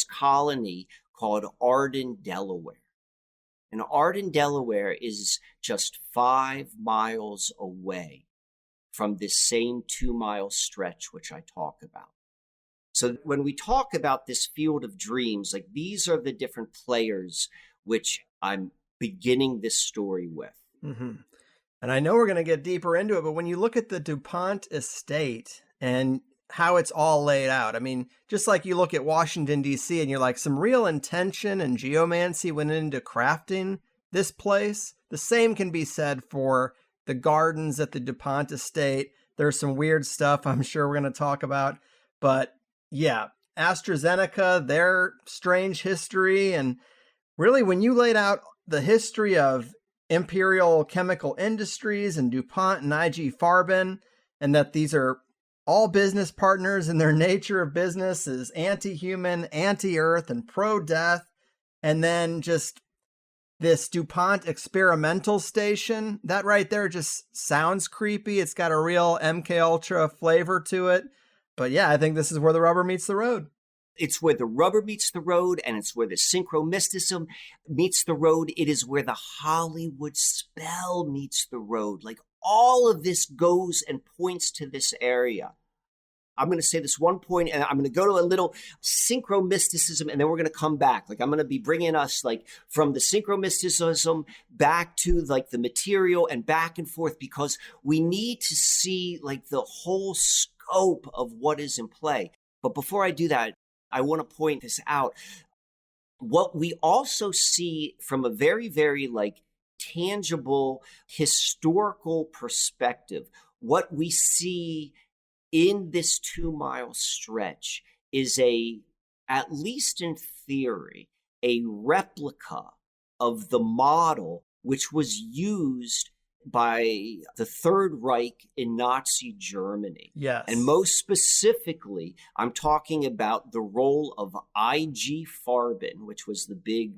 colony called Arden, Delaware. And Arden, Delaware is just 5 miles away from this same 2-mile stretch, which I talk about. So when we talk about this field of dreams, like these are the different players which I'm beginning this story with. Mm-hmm. And I know we're going to get deeper into it, but when you look at the DuPont estate and how it's all laid out, I mean, just like you look at Washington, D.C., and you're like, some real intention and geomancy went into crafting this place. The same can be said for the gardens at the DuPont estate. There's some weird stuff I'm sure we're going to talk about. But yeah, AstraZeneca, their strange history. And really, when you laid out the history of Imperial Chemical Industries and DuPont and IG Farben, and that these are all business partners and their nature of business is anti-human, anti-earth, and pro-death, and then just this DuPont experimental station, that right there just sounds creepy. It's got a real MK Ultra flavor to it. But yeah, I think this is where the rubber meets the road. It's where the rubber meets the road, and it's where the synchromysticism meets the road. It is where the Hollywood spell meets the road. Like all of this goes and points to this area. I'm going to say this one point, and I'm going to go to a little synchromysticism, and then we're going to come back. Like I'm going to be bringing us like from the synchromysticism back to like the material and back and forth, because we need to see like the whole scope of what is in play. But before I do that, I want to point this out. What we also see from a very, very like tangible historical perspective, what we see in this 2-mile stretch is at least in theory, a replica of the model which was used by the Third Reich in Nazi Germany. Yes. And most specifically, I'm talking about the role of IG Farben, which was the big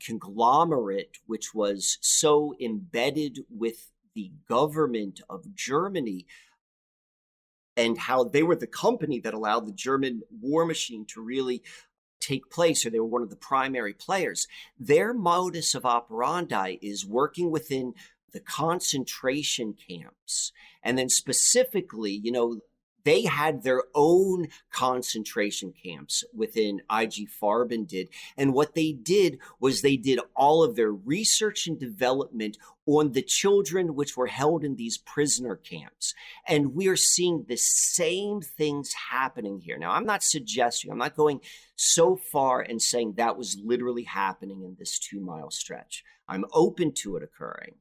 conglomerate which was so embedded with the government of Germany, and how they were the company that allowed the German war machine to really take place, or they were one of the primary players. Their modus of operandi is working within the concentration camps. And then specifically, they had their own concentration camps within IG Farben did. And what they did was they did all of their research and development on the children which were held in these prisoner camps. And we are seeing the same things happening here. Now, I'm not going so far and saying that was literally happening in this 2-mile stretch. I'm open to it occurring.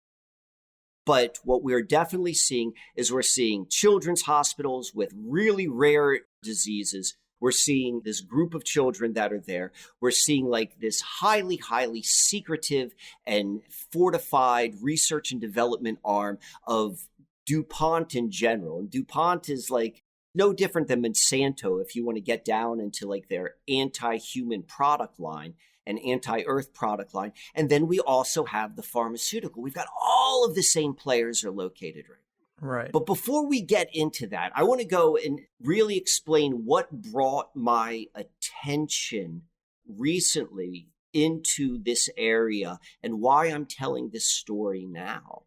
But what we're definitely seeing is we're seeing children's hospitals with really rare diseases. We're seeing this group of children that are there. We're seeing like this highly, highly secretive and fortified research and development arm of DuPont in general. And DuPont is like no different than Monsanto if you want to get down into like their anti-human product line and anti-earth product line. And then we also have the pharmaceutical. We've got all of the same players are located right. Right. But before we get into that, I want to go and really explain what brought my attention recently into this area and why I'm telling this story now.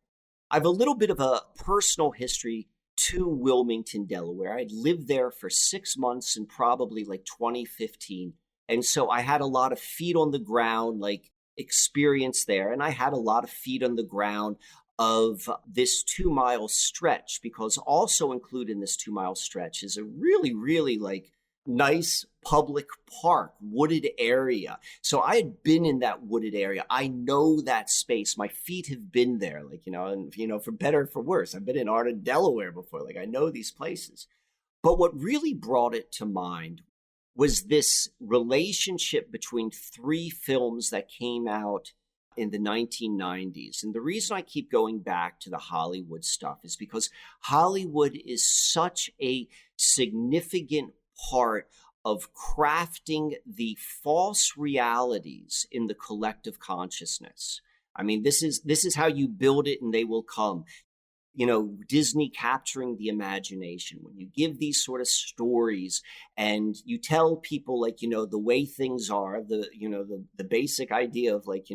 I have a little bit of a personal history to Wilmington, Delaware. I'd lived there for 6 months in probably like 2015. And so I had a lot of feet on the ground, like experience there. And I had a lot of feet on the ground of this 2-mile stretch, because also included in this 2-mile stretch is a really, really like nice public park, wooded area. So I had been in that wooded area. I know that space. My feet have been there, like, and, for better or for worse. I've been in Arden, Delaware before. Like, I know these places. But what really brought it to mind was this relationship between 3 films that came out in the 1990s. And the reason I keep going back to the Hollywood stuff is because Hollywood is such a significant part of crafting the false realities in the collective consciousness. I mean, this is how you build it and they will come. Disney capturing the imagination. When you give these sort of stories and you tell people like, the way things are, the basic idea of like,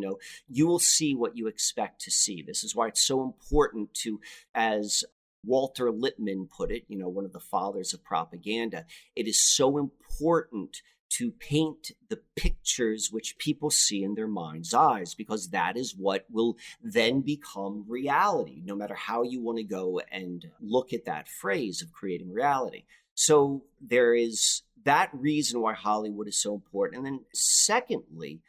you will see what you expect to see. This is why it's so important to, as Walter Lippmann put it, one of the fathers of propaganda, it is so important to paint the pictures which people see in their mind's eyes, because that is what will then become reality, no matter how you want to go and look at that phrase of creating reality. So there is that reason why Hollywood is so important. And then secondly,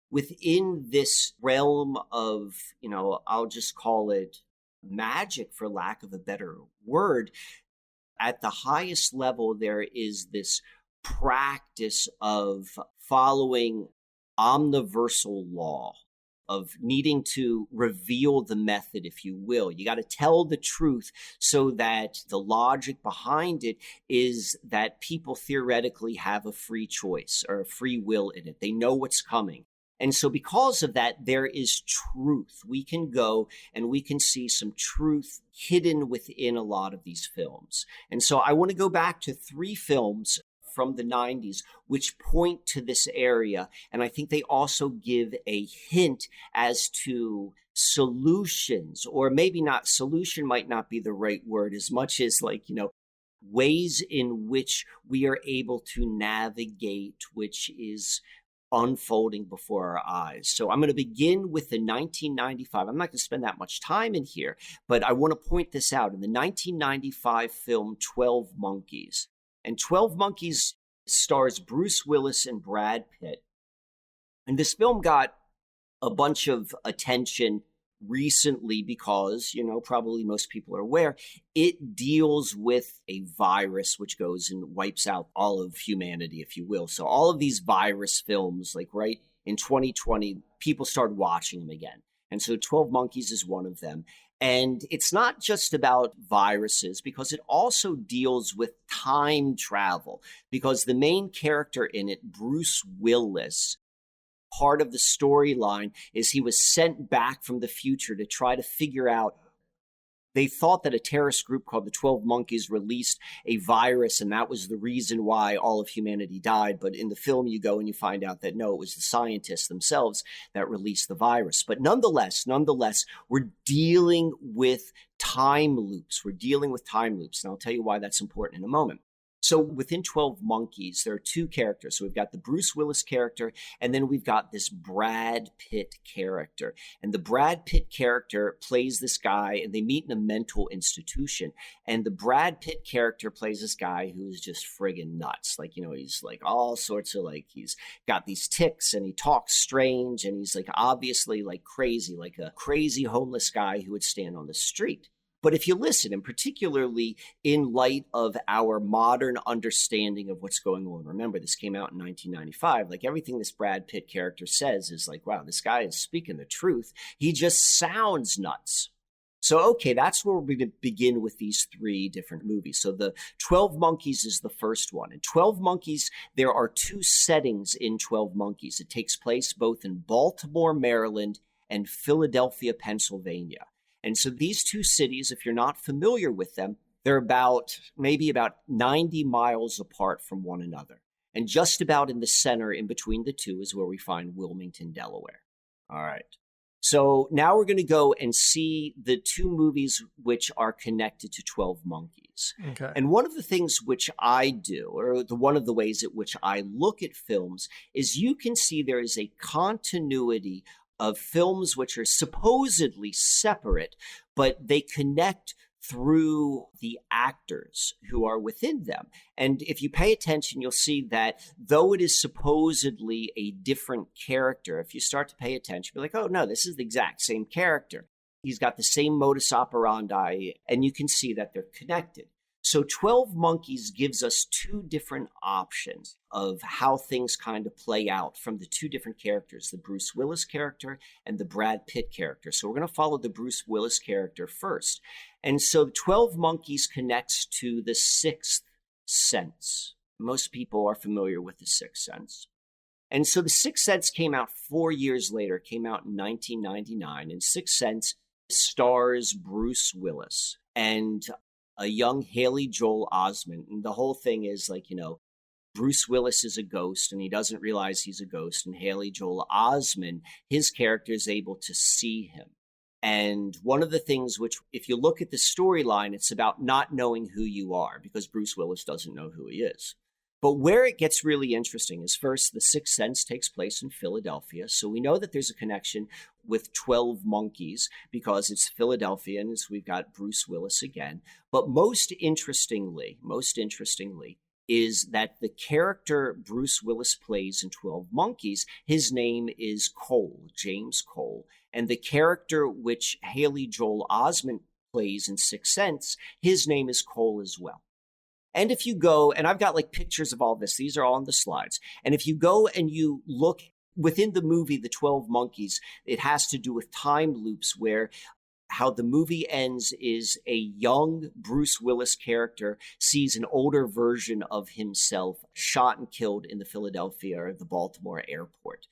within this realm of, I'll just call it magic for lack of a better word, at the highest level, there is this practice of following omniversal law, of needing to reveal the method, if you will. You got to tell the truth so that the logic behind it is that people theoretically have a free choice or a free will in it. They know what's coming. And so because of that, there is truth. We can go and we can see some truth hidden within a lot of these films. And so I want to go back to 3 films from the 90s, which point to this area. And I think they also give a hint as to solutions, or maybe not, solution might not be the right word, as much as like, ways in which we are able to navigate, which is unfolding before our eyes. So I'm going to begin with the 1995. I'm not going to spend that much time in here, but I want to point this out. In the 1995 film 12 Monkeys, and 12 Monkeys stars Bruce Willis and Brad Pitt. And this film got a bunch of attention recently because, probably most people are aware, it deals with a virus which goes and wipes out all of humanity, if you will. So all of these virus films, like right in 2020, people started watching them again. And so 12 Monkeys is one of them. And it's not just about viruses, because it also deals with time travel, because the main character in it, Bruce Willis, part of the storyline is he was sent back from the future to try to figure out. They thought that a terrorist group called the 12 Monkeys released a virus, and that was the reason why all of humanity died. But in the film, you go and you find out that no, it was the scientists themselves that released the virus. But nonetheless, we're dealing with time loops. And I'll tell you why that's important in a moment. So within 12 Monkeys, there are two characters. So we've got the Bruce Willis character, and then we've got this Brad Pitt character. And the Brad Pitt character plays this guy, and they meet in a mental institution. And the Brad Pitt character plays this guy who is just friggin' nuts. Like, he's like all sorts of he's got these tics, and he talks strange, and he's obviously crazy, like a crazy homeless guy who would stand on the street. But if you listen, and particularly in light of our modern understanding of what's going on, remember this came out in 1995, everything this Brad Pitt character says is wow, this guy is speaking the truth. He just sounds nuts. So, okay, that's where we're going to begin with these three different movies. So the 12 Monkeys is the first one. In 12 Monkeys, there are two settings in 12 Monkeys. It takes place both in Baltimore, Maryland, and Philadelphia, Pennsylvania. And so these two cities, if you're not familiar with them, they're maybe about 90 miles apart from one another. And just about in the center in between the two is where we find Wilmington, Delaware. All right. So now we're going to go and see the two movies which are connected to 12 Monkeys. Okay. And one of the things which I do, or one of the ways at which I look at films, is you can see there is a continuity of films which are supposedly separate, but they connect through the actors who are within them. And if you pay attention, you'll see that though it is supposedly a different character, if you start to pay attention, you're like, oh no, this is the exact same character. He's got the same modus operandi, and you can see that they're connected. So 12 Monkeys gives us two different options of how things kind of play out from the two different characters, the Bruce Willis character and the Brad Pitt character. So we're going to follow the Bruce Willis character first. And so 12 Monkeys connects to the sixth sense. Most people are familiar with the sixth sense. And so the Sixth Sense came out 4 years later, came out in 1999. And Sixth Sense stars Bruce Willis and a young Haley Joel Osment. And the whole thing is Bruce Willis is a ghost and he doesn't realize he's a ghost. And Haley Joel Osment, his character, is able to see him. And one of the things which, if you look at the storyline, it's about not knowing who you are, because Bruce Willis doesn't know who he is. But where it gets really interesting is, first, the Sixth Sense takes place in Philadelphia. So we know that there's a connection with 12 Monkeys because it's Philadelphia and we've got Bruce Willis again. But most interestingly, is that the character Bruce Willis plays in 12 Monkeys, his name is Cole, James Cole. And the character which Haley Joel Osment plays in Sixth Sense, his name is Cole as well. And if you go, and I've got pictures of all this, these are all on the slides. And if you go and you look within the movie, The 12 Monkeys, it has to do with time loops where how the movie ends is a young Bruce Willis character sees an older version of himself shot and killed in the Philadelphia or the Baltimore airport.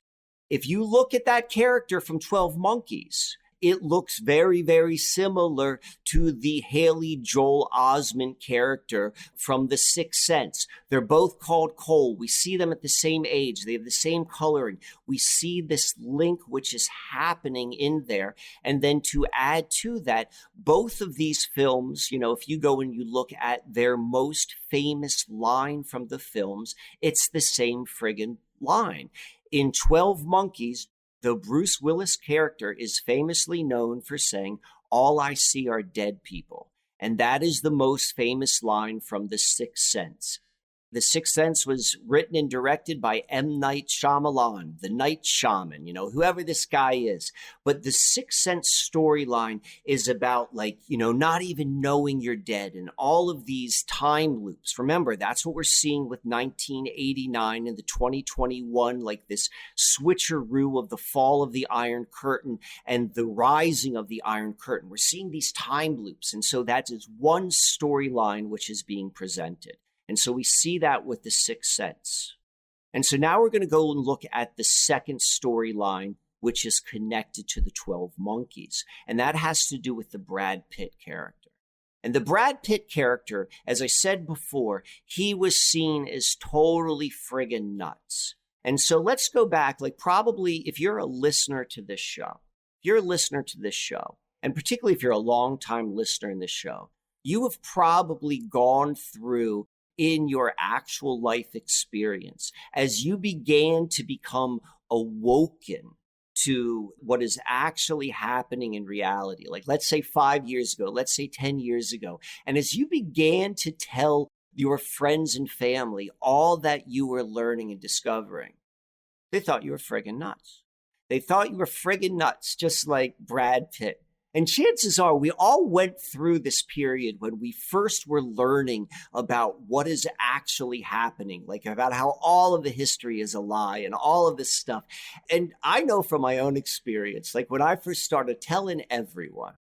If you look at that character from 12 Monkeys, it looks very, very similar to the Haley Joel Osment character from The Sixth Sense. They're both called Cole. We see them at the same age. They have the same coloring. We see this link which is happening in there. And then to add to that, both of these films, if you go and you look at their most famous line from the films, it's the same friggin' line. In 12 Monkeys, the Bruce Willis character is famously known for saying, "All I see are dead people." And that is the most famous line from The Sixth Sense. The Sixth Sense was written and directed by M. Night Shyamalan, the Night Shaman, whoever this guy is. But the Sixth Sense storyline is about not even knowing you're dead and all of these time loops. Remember, that's what we're seeing with 1989 and the 2021, this switcheroo of the fall of the Iron Curtain and the rising of the Iron Curtain. We're seeing these time loops. And so that is one storyline which is being presented. And so we see that with the Sixth Sense. And so now we're going to go and look at the second storyline, which is connected to the 12 Monkeys. And that has to do with the Brad Pitt character. And the Brad Pitt character, as I said before, he was seen as totally friggin' nuts. And so let's go back, probably if you're a listener to this show, and particularly if you're a long-time listener in this show, you have probably gone through in your actual life experience, as you began to become awoken to what is actually happening in reality, like let's say 5 years ago, let's say 10 years ago, and as you began to tell your friends and family all that you were learning and discovering, they thought you were friggin' nuts. They thought you were friggin' nuts, just like Brad Pitt. And chances are we all went through this period when we first were learning about what is actually happening, like about how all of the history is a lie and all of this stuff. And I know from my own experience, like when I first started telling everyone,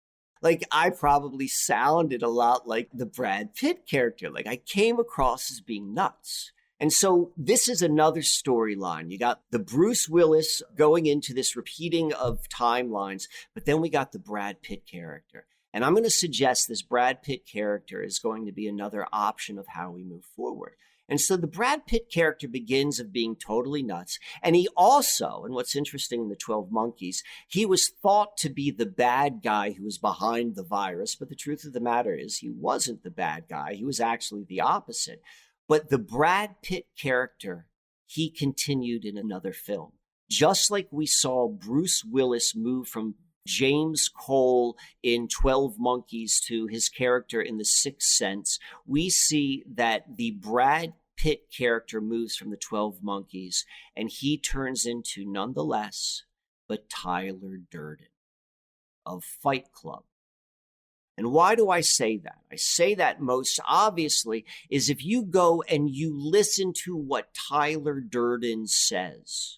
like I probably sounded a lot like the Brad Pitt character. Like I came across as being nuts. And so this is another storyline. You got the Bruce Willis going into this repeating of timelines, but then we got the Brad Pitt character. And I'm going to suggest this Brad Pitt character is going to be another option of how we move forward. And so the Brad Pitt character begins of being totally nuts. And he also, and what's interesting in the 12 Monkeys, he was thought to be the bad guy who was behind the virus. But the truth of the matter is he wasn't the bad guy. He was actually the opposite. But the Brad Pitt character, he continued in another film. Just like we saw Bruce Willis move from James Cole in 12 Monkeys to his character in The Sixth Sense, we see that the Brad Pitt character moves from the 12 Monkeys and he turns into none the less but Tyler Durden of Fight Club. And why do I say that? I say that most obviously is if you go and you listen to what Tyler Durden says,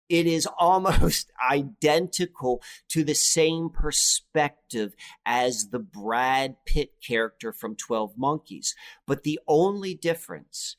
it is almost identical to the same perspective as the Brad Pitt character from 12 Monkeys. But the only difference,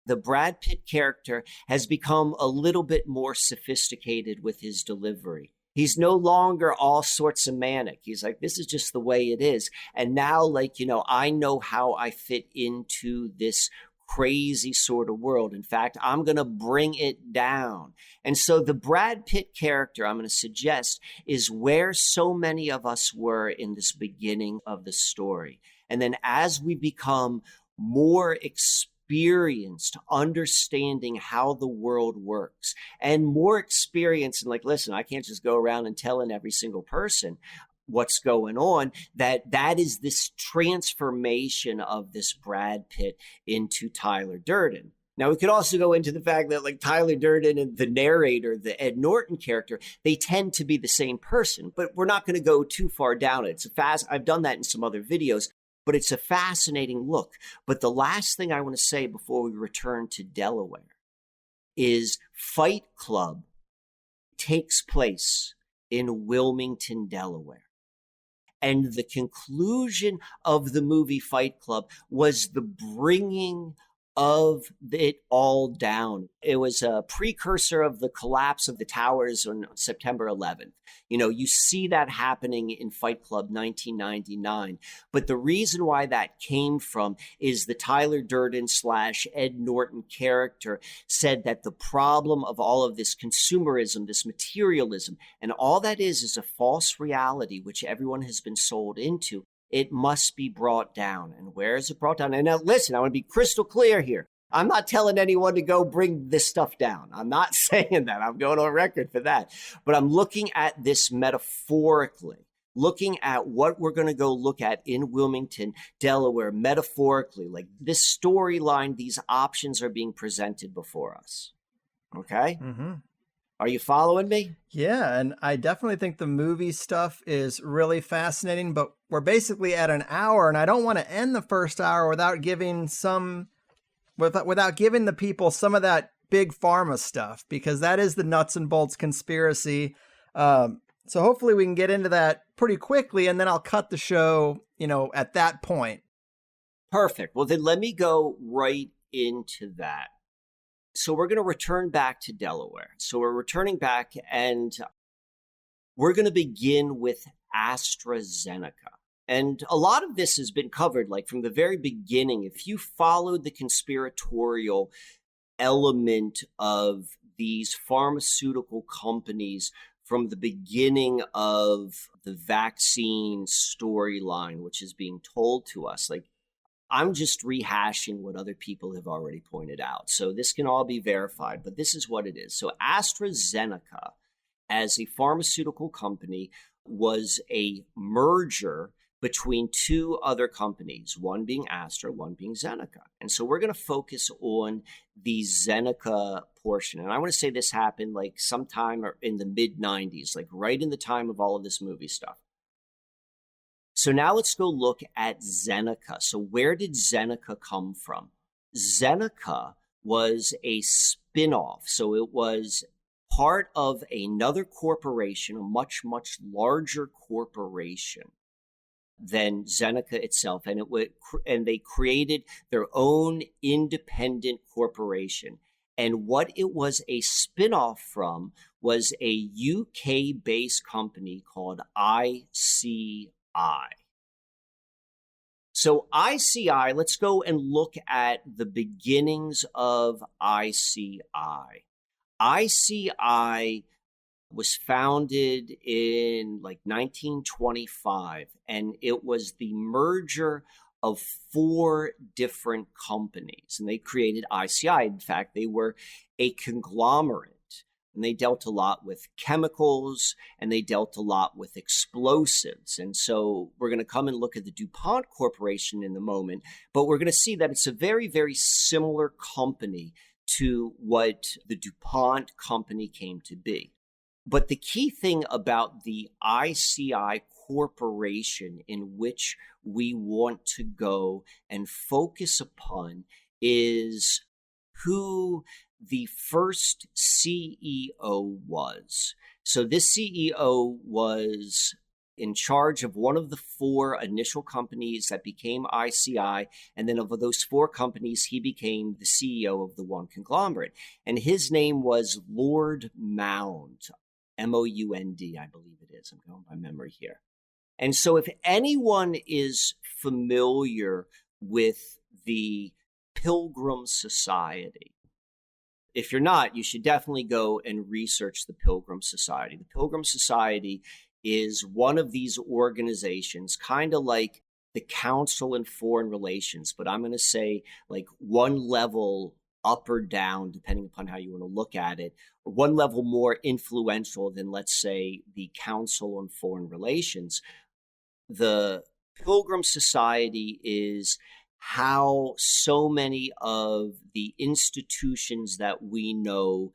the Brad Pitt character has become a little bit more sophisticated with his delivery. He's no longer all sorts of manic. He's like, this is just the way it is. And now, like, I know how I fit into this crazy sort of world. In fact, I'm going to bring it down. And so the Brad Pitt character, I'm going to suggest, is where so many of us were in this beginning of the story. And then as we become more experienced understanding how the world works and more experience and like, listen, I can't just go around and telling every single person what's going on, that is this transformation of this Brad Pitt into Tyler Durden. Now, we could also go into the fact that like Tyler Durden and the narrator, the Ed Norton character, they tend to be the same person, but we're not going to go too far down it. I've done that in some other videos. But it's a fascinating look. But the last thing I want to say before we return to Delaware is Fight Club takes place in Wilmington, Delaware. And the conclusion of the movie Fight Club was the bringing of it all down. It was a precursor of the collapse of the towers on September 11th. You see that happening in Fight Club 1999. But the reason why that came from is the Tyler Durden / Ed Norton character said that the problem of all of this consumerism, this materialism, and all that is a false reality which everyone has been sold into. It must be brought down. And where is it brought down? And now listen, I want to be crystal clear here. I'm not telling anyone to go bring this stuff down. I'm not saying that. I'm going on record for that. But I'm looking at this metaphorically, looking at what we're going to go look at in Wilmington, Delaware, metaphorically. Like this storyline, these options are being presented before us. Okay? Mm-hmm. Are you following me? Yeah, and I definitely think the movie stuff is really fascinating, but we're basically at an hour, and I don't want to end the first hour without giving giving the people some of that big pharma stuff, because that is the nuts and bolts conspiracy. So hopefully we can get into that pretty quickly, and then I'll cut the show, at that point. Perfect. Well, then let me go right into that. So we're going to return back to Delaware. So we're returning back and we're going to begin with AstraZeneca. And a lot of this has been covered like from the very beginning. If you followed the conspiratorial element of these pharmaceutical companies from the beginning of the vaccine storyline, which is being told to us, like I'm just rehashing what other people have already pointed out. So this can all be verified, but this is what it is. So AstraZeneca, as a pharmaceutical company, was a merger between two other companies, one being Astra, one being Zeneca. And so we're going to focus on the Zeneca portion. And I want to say this happened like sometime in the mid 90s, like right in the time of all of this movie stuff. So now let's go look at Zeneca. So where did Zeneca come from? Zeneca was a spin-off. So it was part of another corporation, a much, much larger corporation than Zeneca itself. And they created their own independent corporation. And what it was a spin-off from was a UK-based company called ICI. So ICI, let's go and look at the beginnings of ICI. ICI was founded in like 1925, and it was the merger of 4 different companies, and they created ICI. In fact, they were a conglomerate, and they dealt a lot with chemicals, and they dealt a lot with explosives. And so we're going to come and look at the DuPont Corporation in a moment, but we're going to see that it's a very, very similar company to what the DuPont company came to be. But the key thing about the ICI corporation in which we want to go and focus upon is who the first CEO was. So this CEO was in charge of one of the 4 initial companies that became ICI. And then of those 4 companies, he became the CEO of the one conglomerate. And his name was Lord Mound, M-O-U-N-D, I believe it is. I'm going by memory here. And so if anyone is familiar with the Pilgrim Society, if you're not, you should definitely go and research the Pilgrim Society. The Pilgrim Society is one of these organizations, kind of like the Council on Foreign Relations, but I'm going to say like one level up or down, depending upon how you want to look at it, or one level more influential than, let's say, the Council on Foreign Relations. The Pilgrim Society is how so many of the institutions that we know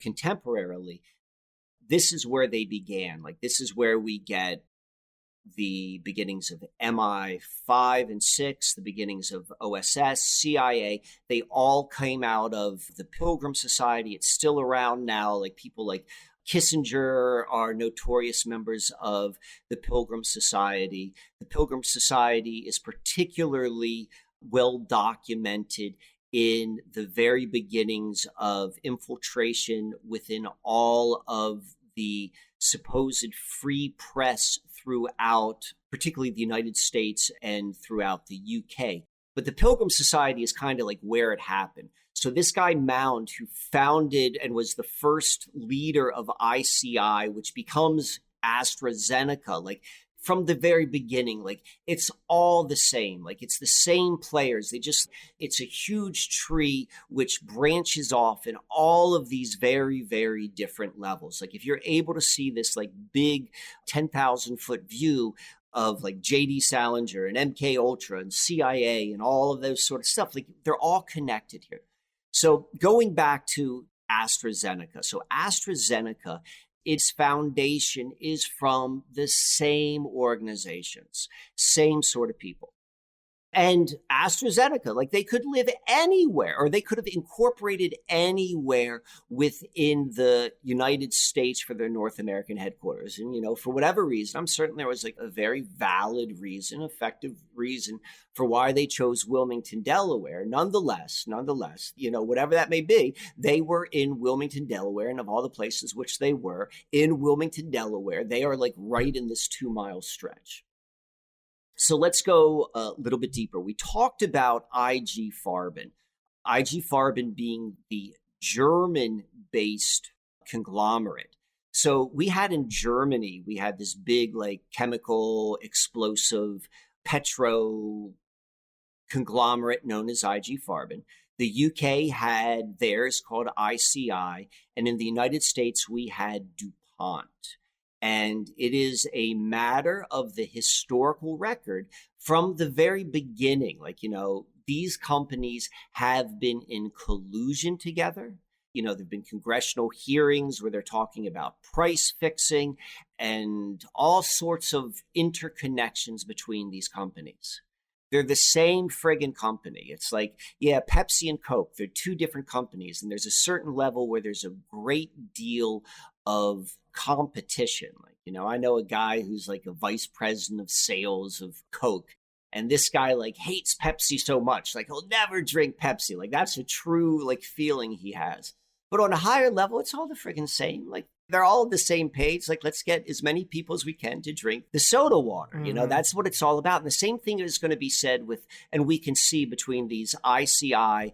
contemporarily, this is where they began. Like, this is where we get the beginnings of MI5 and 6, the beginnings of OSS, CIA. They all came out of the Pilgrim Society. It's still around now. Like, people like Kissinger are notorious members of the Pilgrim Society. The Pilgrim Society is particularly well documented in the very beginnings of infiltration within all of the supposed free press throughout, particularly the United States and throughout the UK. But the Pilgrim Society is kind of like where it happened. So this guy Mound, who founded and was the first leader of ICI, which becomes AstraZeneca, like from the very beginning, like it's all the same. Like it's the same players. It's a huge tree which branches off in all of these very, very different levels. Like if you're able to see this like big 10,000 foot view of like JD Salinger and MK Ultra and CIA and all of those sort of stuff, like they're all connected here. So going back to AstraZeneca. So AstraZeneca, its foundation is from the same organizations, same sort of people. And AstraZeneca, like they could live anywhere, or they could have incorporated anywhere within the United States for their North American headquarters. And, you know, for whatever reason, I'm certain there was like a very valid reason, effective reason for why they chose Wilmington, Delaware. Nonetheless, you know, whatever that may be, they were in Wilmington, Delaware, and of all the places which they were in Wilmington, Delaware, they are like right in this 2-mile stretch. So let's go a little bit deeper. We talked about IG Farben being the German-based conglomerate. So we had in Germany, we had this big like chemical, explosive, petro conglomerate known as IG Farben. The UK had theirs called ICI, and in the United States, we had DuPont. And it is a matter of the historical record from the very beginning. Like, these companies have been in collusion together. There've been congressional hearings where they're talking about price fixing and all sorts of interconnections between these companies. They're the same friggin' company. It's like, yeah, Pepsi and Coke, they're two different companies. And there's a certain level where there's a great deal of competition. Like, I know a guy who's like a vice president of sales of Coke. And this guy like hates Pepsi so much, like he'll never drink Pepsi. Like that's a true like feeling he has. But on a higher level, it's all the friggin' same. Like they're all on the same page. Like, let's get as many people as we can to drink the soda water. That's what it's all about. And the same thing is going to be said with, and we can see between these ICI,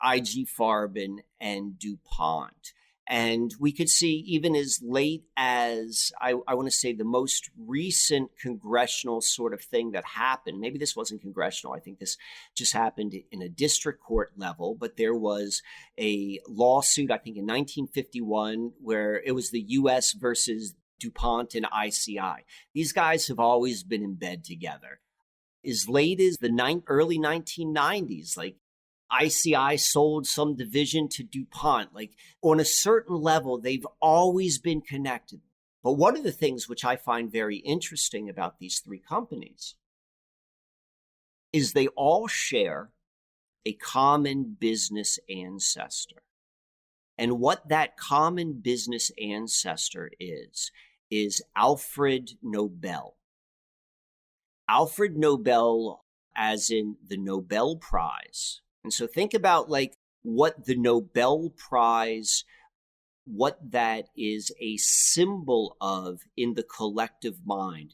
IG Farben, and DuPont. And we could see even as late as, I want to say, the most recent congressional sort of thing that happened. Maybe this wasn't congressional. I think this just happened in a district court level. But there was a lawsuit, I think in 1951, where it was the U.S. versus DuPont and ICI. These guys have always been in bed together. As late as the early 1990s, like, ICI sold some division to DuPont. Like on a certain level, they've always been connected. But one of the things which I find very interesting about these three companies is they all share a common business ancestor. And what that common business ancestor is Alfred Nobel. Alfred Nobel, as in the Nobel Prize. And so think about like what the Nobel Prize, what that is a symbol of in the collective mind.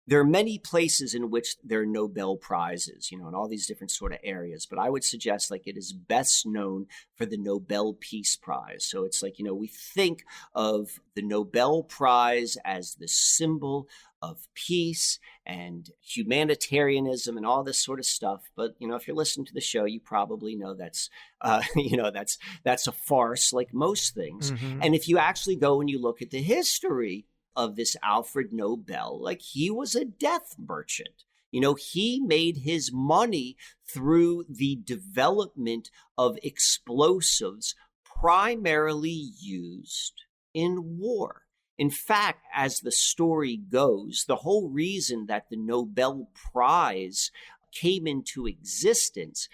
There are many places in which there are Nobel Prizes, in all these different sort of areas. But I would suggest like it is best known for the Nobel Peace Prize. So it's like, we think of the Nobel Prize as the symbol of peace and humanitarianism and all this sort of stuff. But, if you're listening to the show, you probably know that's a farce like most things. Mm-hmm. And if you actually go and you look at the history of this Alfred Nobel, like he was a death merchant. He made his money through the development of explosives primarily used in war. In fact, as the story goes, the whole reason that the Nobel Prize came into existence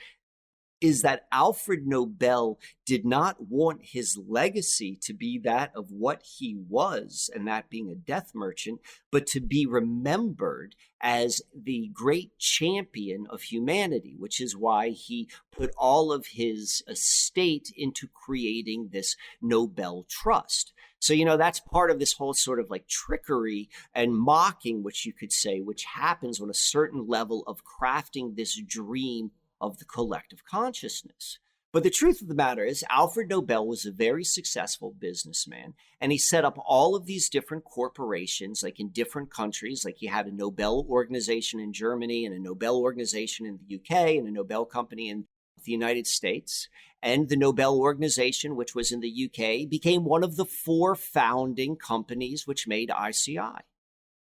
is that Alfred Nobel did not want his legacy to be that of what he was, and that being a death merchant, but to be remembered as the great champion of humanity, which is why he put all of his estate into creating this Nobel Trust. So, that's part of this whole sort of like trickery and mocking, which you could say, which happens on a certain level of crafting this dream of the collective consciousness. But the truth of the matter is Alfred Nobel was a very successful businessman, and he set up all of these different corporations, like in different countries. Like he had a Nobel organization in Germany and a Nobel organization in the UK and a Nobel company in the United States. And the Nobel organization, which was in the UK, became one of the 4 founding companies which made ICI.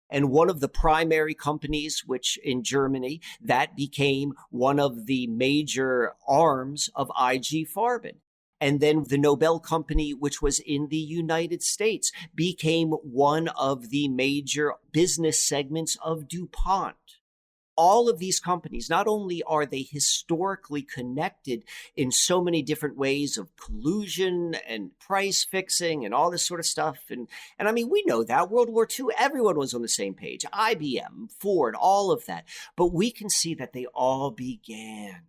And one of the primary companies, which in Germany, that became one of the major arms of IG Farben. And then the Nobel company, which was in the United States, became one of the major business segments of DuPont. All of these companies, not only are they historically connected in so many different ways of collusion and price fixing and all this sort of stuff. And I mean, we know that World War II, everyone was on the same page, IBM, Ford, all of that. But we can see that they all began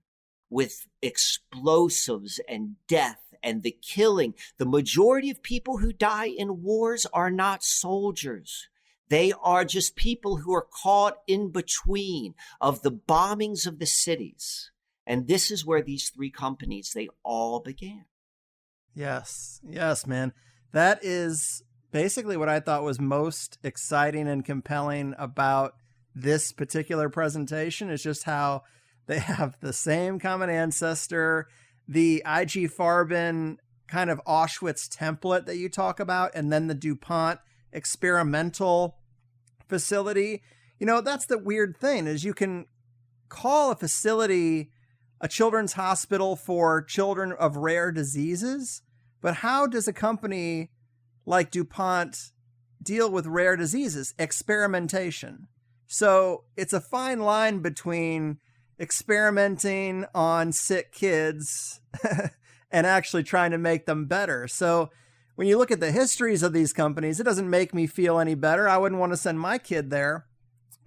with explosives and death and the killing. The majority of people who die in wars are not soldiers. They are just people who are caught in between of the bombings of the cities. And this is where these 3 companies, they all began. Yes, man. That is basically what I thought was most exciting and compelling about this particular presentation, is just how They have the same common ancestor, the IG Farben kind of Auschwitz template that you talk about, and then the DuPont experimental facility. That's the weird thing, is you can call a facility a children's hospital for children of rare diseases, but how does a company like DuPont deal with rare diseases? Experimentation. So it's a fine line between experimenting on sick kids and actually trying to make them better. So when you look at the histories of these companies, it doesn't make me feel any better. I wouldn't want to send my kid there,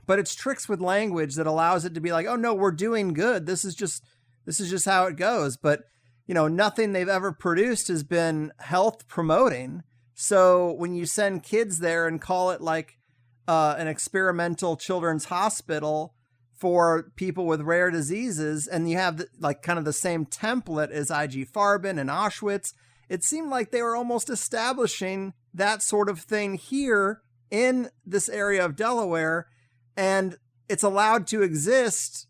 but it's tricks with language that allows it to be like, oh no, we're doing good. This is just how it goes. But nothing they've ever produced has been health promoting. So when you send kids there and call it like an experimental children's hospital for people with rare diseases, and you have kind of the same template as IG Farben and Auschwitz, it seemed like they were almost establishing that sort of thing here in this area of Delaware, and it's allowed to exist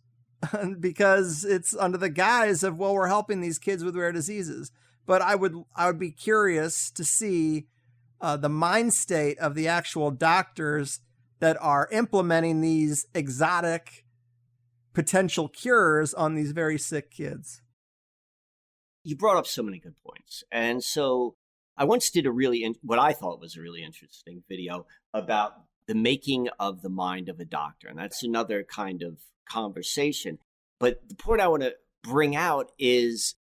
because it's under the guise of, well, we're helping these kids with rare diseases. But I would be curious to see the mind state of the actual doctors that are implementing these exotic potential cures on these very sick kids. You brought up so many good points. And so I once did what I thought was a really interesting video about the making of the mind of a doctor. And that's another kind of conversation. But the point I want to bring out is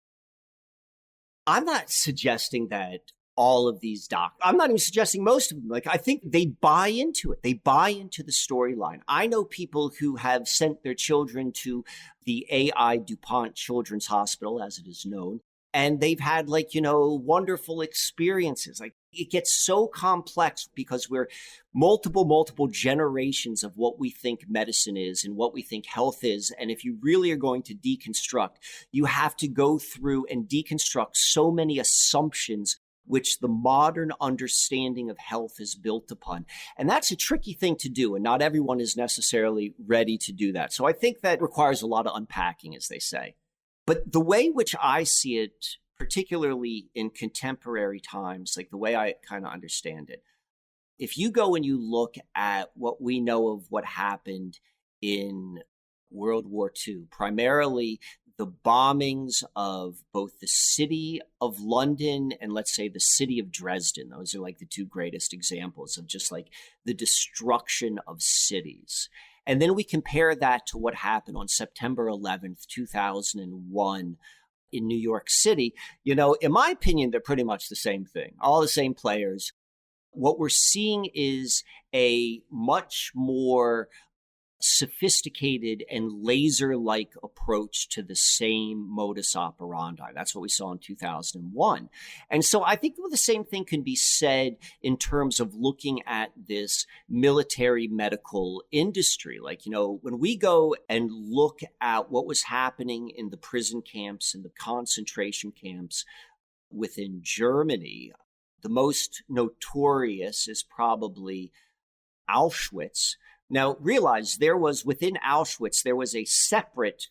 I'm not suggesting that all of these doctors, I'm not even suggesting most of them. I think they buy into it. They buy into the storyline. I know people who have sent their children to the AI DuPont Children's Hospital, as it is known, and they've had wonderful experiences. It gets so complex because we're multiple generations of what we think medicine is and what we think health is. And if you really are going to deconstruct, you have to go through and deconstruct so many assumptions which the modern understanding of health is built upon. And that's a tricky thing to do, and not everyone is necessarily ready to do that. So I think that requires a lot of unpacking, as they say. But the way which I see it, particularly in contemporary times, the way I kind of understand it, if you go and you look at what we know of what happened in World War II, primarily the bombings of both the city of London and, let's say, the city of Dresden. Those are the two greatest examples of just the destruction of cities. And then we compare that to what happened on September 11th, 2001 in New York City. In my opinion, they're pretty much the same thing, all the same players. What we're seeing is a much more sophisticated and laser-like approach to the same modus operandi. That's what we saw in 2001. And so I think the same thing can be said in terms of looking at this military medical industry. When we go and look at what was happening in the prison camps and the concentration camps within Germany, the most notorious is probably Auschwitz. Now, realize within Auschwitz, there was a separate,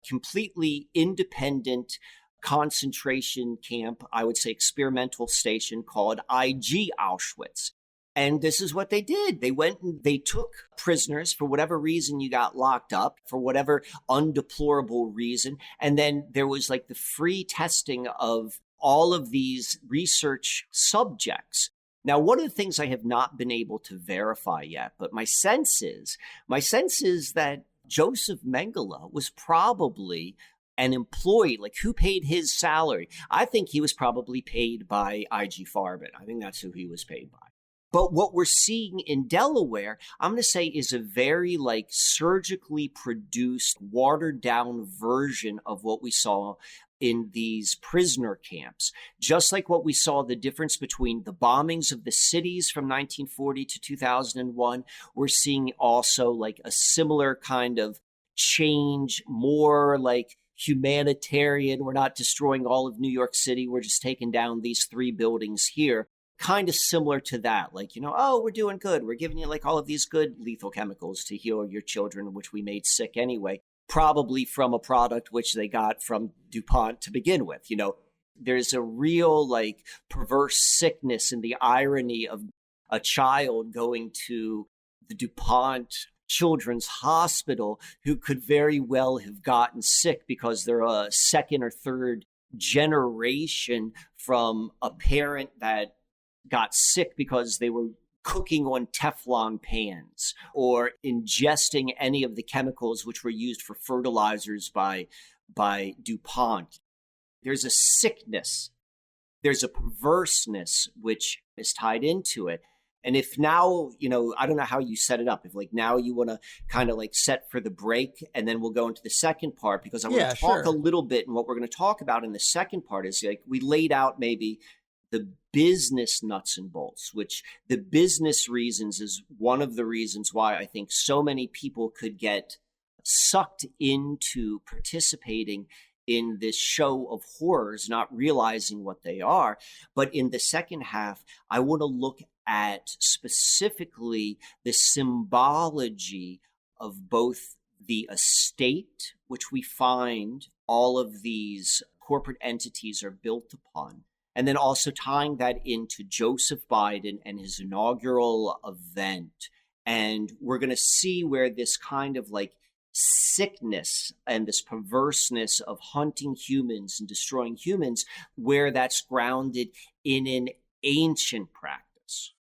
completely independent concentration camp, I would say experimental station called IG Auschwitz. And this is what they did. They went and they took prisoners for whatever reason you got locked up, for whatever undeplorable reason. And then there was the free testing of all of these research subjects. Now, one of the things I have not been able to verify yet, but my sense is that Joseph Mengele was probably an employee. Who paid his salary? I think he was probably paid by IG Farben. I think that's who he was paid by. But what we're seeing in Delaware, I'm going to say, is a very surgically produced, watered down version of what we saw in these prisoner camps. Just like what we saw, the difference between the bombings of the cities from 1940 to 2001, we're seeing also a similar kind of change, more humanitarian. We're not destroying all of New York City. We're just taking down these 3 buildings here. Kind of similar to that, oh, we're doing good. We're giving you all of these good lethal chemicals to heal your children, which we made sick anyway. probably from a product which they got from DuPont to begin with. You know, there's a real like perverse sickness in the irony of a child going to the DuPont Children's Hospital who could very well have gotten sick because they're a second or third generation from a parent that got sick because they were cooking on Teflon pans or ingesting any of the chemicals which were used for fertilizers by DuPont. There's a sickness, there's a perverseness which is tied into it. And if now, you know, I don't know how you set it up. If like now you want to kind of like set for the break and then we'll go into the second part, because I want to talk a little bit. And what we're going to talk about in the second part is like we laid out maybe the business nuts and bolts, which the business reasons is one of the reasons why I think so many people could get sucked into participating in this show of horrors, not realizing what they are. But in the second half, I want to look at specifically the symbology of both the estate, which we find all of these corporate entities are built upon, and then also tying that into Joseph Biden and his inaugural event. And we're going to see where this kind of like sickness and this perverseness of hunting humans and destroying humans, where that's grounded in an ancient practice.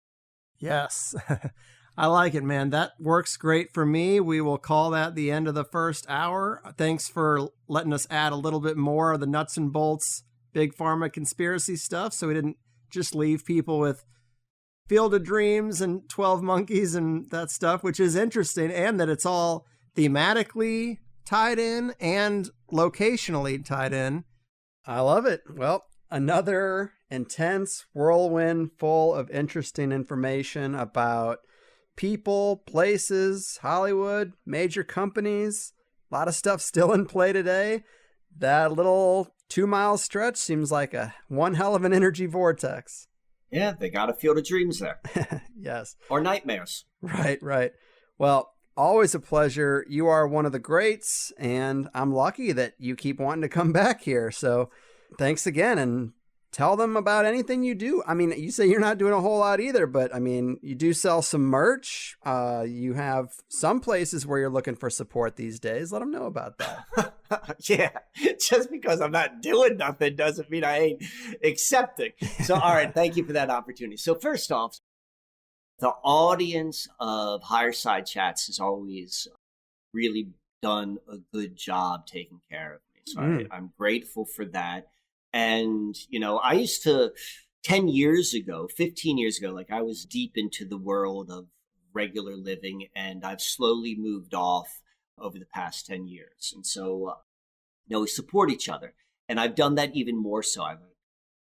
Yes. I like it, man. That works great for me. We will call that the end of the first hour. Thanks for letting us add a little bit more of the nuts and bolts, big pharma conspiracy stuff, so we didn't just leave people with Field of Dreams and 12 Monkeys and that stuff, which is interesting, and that it's all thematically tied in and locationally tied in. I love it. Well, another intense whirlwind full of interesting information about people, places, Hollywood, major companies, a lot of stuff still in play today. That little 2-mile stretch seems like one hell of an energy vortex. Yeah, they got a Field of Dreams there. Yes. Or nightmares. Right. Well, always a pleasure. You are one of the greats, and I'm lucky that you keep wanting to come back here. So thanks again, and tell them about anything you do. I mean, you say you're not doing a whole lot either, but I mean, you do sell some merch. You have some places where you're looking for support these days. Let them know about that. Yeah, just because I'm not doing nothing doesn't mean I ain't accepting. So, all right, thank you for that opportunity. So first off, the audience of Higher Side Chats has always really done a good job taking care of me. So I'm grateful for that. And, you know, I used to 15 years ago, like I was deep into the world of regular living, and I've slowly moved off over the past 10 years. And so, you know, we support each other. And I've done that even more so.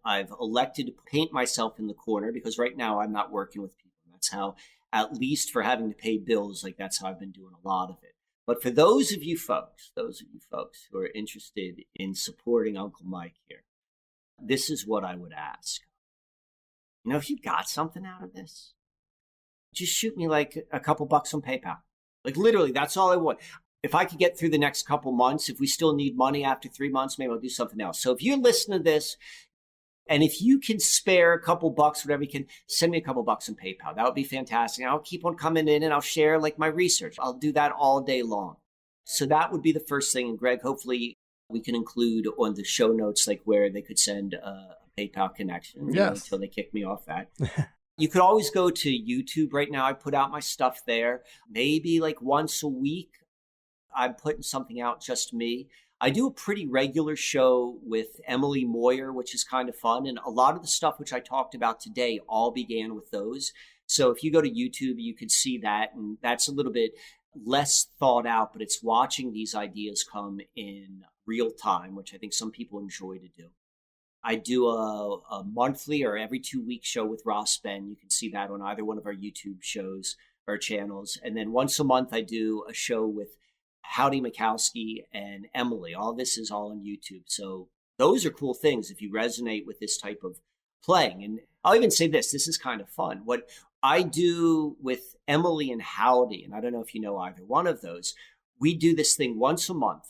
I've elected to paint myself in the corner because right now I'm not working with people. That's how, at least for having to pay bills, like that's how I've been doing a lot of it. But for those of you folks who are interested in supporting Uncle Mike here, this is what I would ask. You know, if you got something out of this, just shoot me like a couple bucks on PayPal. Like literally, that's all I want. If I could get through the next couple months, if we still need money after 3 months, maybe I'll do something else. So if you listen to this, and if you can spare a couple bucks, whatever you can, send me a couple bucks on PayPal. That would be fantastic. I'll keep on coming in and I'll share like my research. I'll do that all day long. So that would be the first thing. And Greg, hopefully we can include on the show notes, like where they could send a PayPal connection until they kick me off that. You could always go to YouTube right now. I put out my stuff there. Maybe like once a week, I'm putting something out, just me. I do a pretty regular show with Emily Moyer, which is kind of fun. And a lot of the stuff which I talked about today all began with those. So if you go to YouTube, you can see that. And that's a little bit less thought out, but it's watching these ideas come in real time, which I think some people enjoy to do. I do a monthly or every 2-week show with Ross Ben. You can see that on either one of our YouTube shows or channels. And then once a month, I do a show with Howdy Mikowski and Emily. All this is all on YouTube. So those are cool things if you resonate with this type of playing. And I'll even say this is kind of fun. What I do with Emily and Howdy, and I don't know if you know either one of those, We do this thing once a month.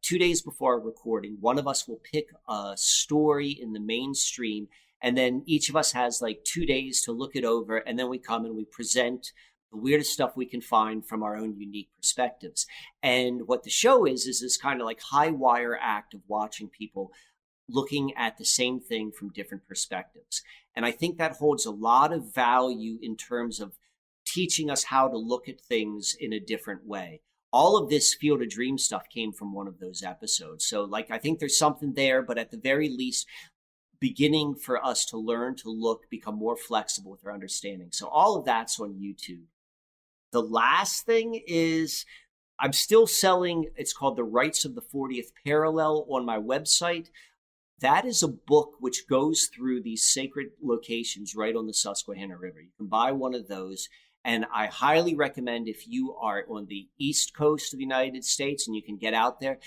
2 days before our recording, one of us will pick a story in the mainstream, and then each of us has like 2 days to look it over, and then we come and we present the weirdest stuff we can find from our own unique perspectives. And what the show is this kind of like high wire act of watching people looking at the same thing from different perspectives. And I think that holds a lot of value in terms of teaching us how to look at things in a different way. All of this Field of Dreams stuff came from one of those episodes. So like, I think there's something there, but at the very least, beginning for us to learn to look, become more flexible with our understanding. So all of that's on YouTube. The last thing is I'm still selling, it's called The Rites of the 40th Parallel on my website. That is a book which goes through these sacred locations right on the Susquehanna River. You can buy one of those. And I highly recommend, if you are on the East Coast of the United States and you can get out there,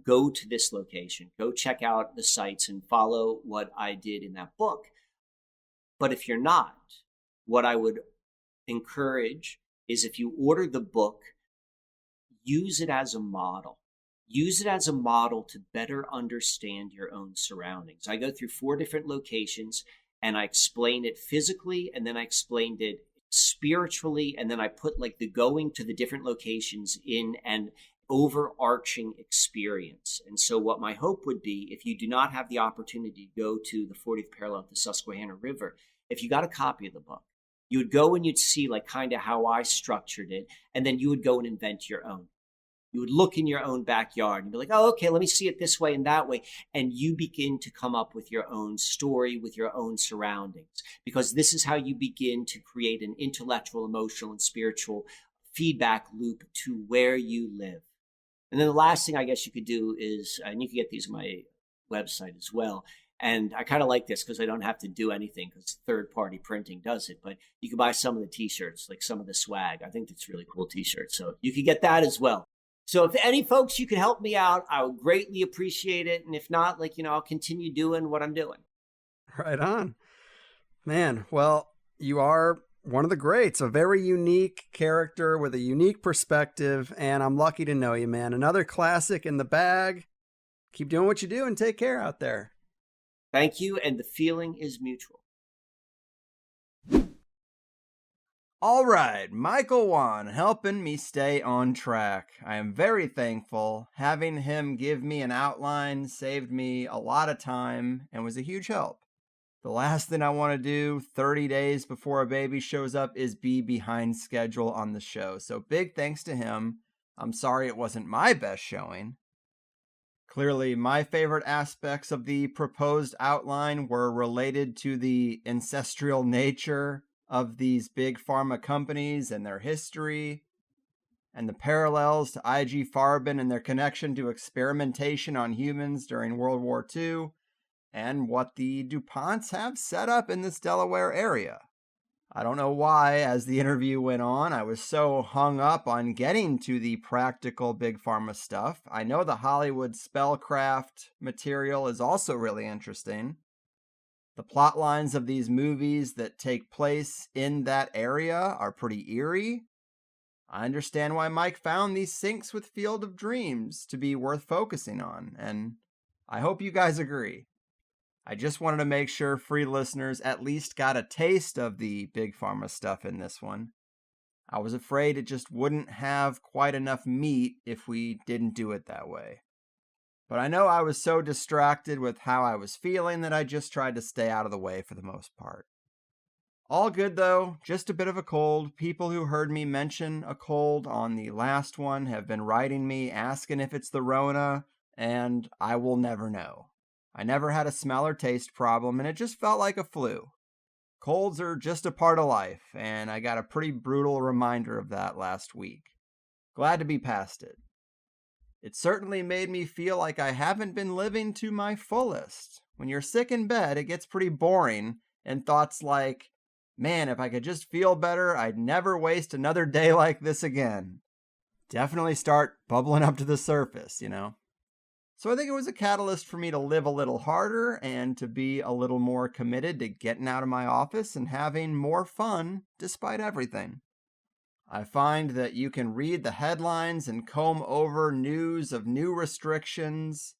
go to this location. Go check out the sites and follow what I did in that book. But if you're not, what I would encourage is, if you order the book, use it as a model. Use it as a model to better understand your own surroundings. I go through 4 different locations and I explain it physically, and then I explained it spiritually, and then I put like the going to the different locations in an overarching experience. And so what my hope would be, if you do not have the opportunity to go to the 40th parallel of the Susquehanna River, if you got a copy of the book, you would go and you'd see like kind of how I structured it, and then you would go and invent your own. You would look in your own backyard and be like, oh, okay, let me see it this way and that way. And you begin to come up with your own story, with your own surroundings, because this is how you begin to create an intellectual, emotional, and spiritual feedback loop to where you live. And then the last thing I guess you could do is, and you can get these on my website as well, and I kind of like this because I don't have to do anything because third-party printing does it, but you can buy some of the t-shirts, like some of the swag. I think that's really cool t-shirts. So you can get that as well. So if any folks, you can help me out, I would greatly appreciate it. And if not, like, I'll continue doing what I'm doing. Right on. Man, well, you are one of the greats, a very unique character with a unique perspective, and I'm lucky to know you, man. Another classic in the bag. Keep doing what you do and take care out there. Thank you, and the feeling is mutual. All right, Michael Wann helping me stay on track. I am very thankful. Having him give me an outline saved me a lot of time and was a huge help. The last thing I want to do 30 days before a baby shows up is be behind schedule on the show. So big thanks to him. I'm sorry it wasn't my best showing. Clearly, my favorite aspects of the proposed outline were related to the ancestral nature of these big pharma companies and their history, and the parallels to IG Farben and their connection to experimentation on humans during World War II, and what the DuPonts have set up in this Delaware area. I don't know why, as the interview went on, I was so hung up on getting to the practical big pharma stuff. I know the Hollywood spellcraft material is also really interesting. The plot lines of these movies that take place in that area are pretty eerie. I understand why Mike found these syncs with Field of Dreams to be worth focusing on, and I hope you guys agree. I just wanted to make sure free listeners at least got a taste of the big pharma stuff in this one. I was afraid it just wouldn't have quite enough meat if we didn't do it that way. But I know I was so distracted with how I was feeling that I just tried to stay out of the way for the most part. All good though, just a bit of a cold. People who heard me mention a cold on the last one have been writing me asking if it's the Rona, and I will never know. I never had a smell or taste problem, and it just felt like a flu. Colds are just a part of life, and I got a pretty brutal reminder of that last week. Glad to be past it. It certainly made me feel like I haven't been living to my fullest. When you're sick in bed, it gets pretty boring, and thoughts like, man, if I could just feel better, I'd never waste another day like this again. Definitely start bubbling up to the surface, So I think it was a catalyst for me to live a little harder and to be a little more committed to getting out of my office and having more fun despite everything. I find that you can read the headlines and comb over news of new restrictions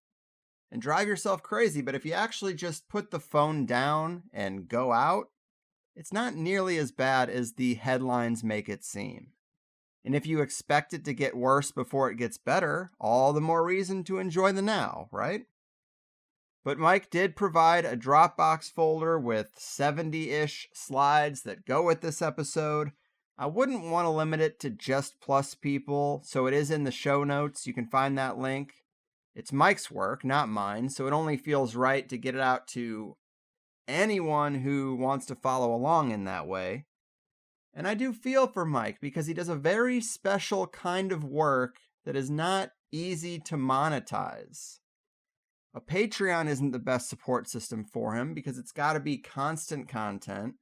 and drive yourself crazy, but if you actually just put the phone down and go out, it's not nearly as bad as the headlines make it seem. And if you expect it to get worse before it gets better, all the more reason to enjoy the now, right? But Mike did provide a Dropbox folder with 70-ish slides that go with this episode. I wouldn't want to limit it to just Plus people, so it is in the show notes. You can find that link. It's Mike's work, not mine, so it only feels right to get it out to anyone who wants to follow along in that way. And I do feel for Mike because he does a very special kind of work that is not easy to monetize. A Patreon isn't the best support system for him because it's got to be constant content.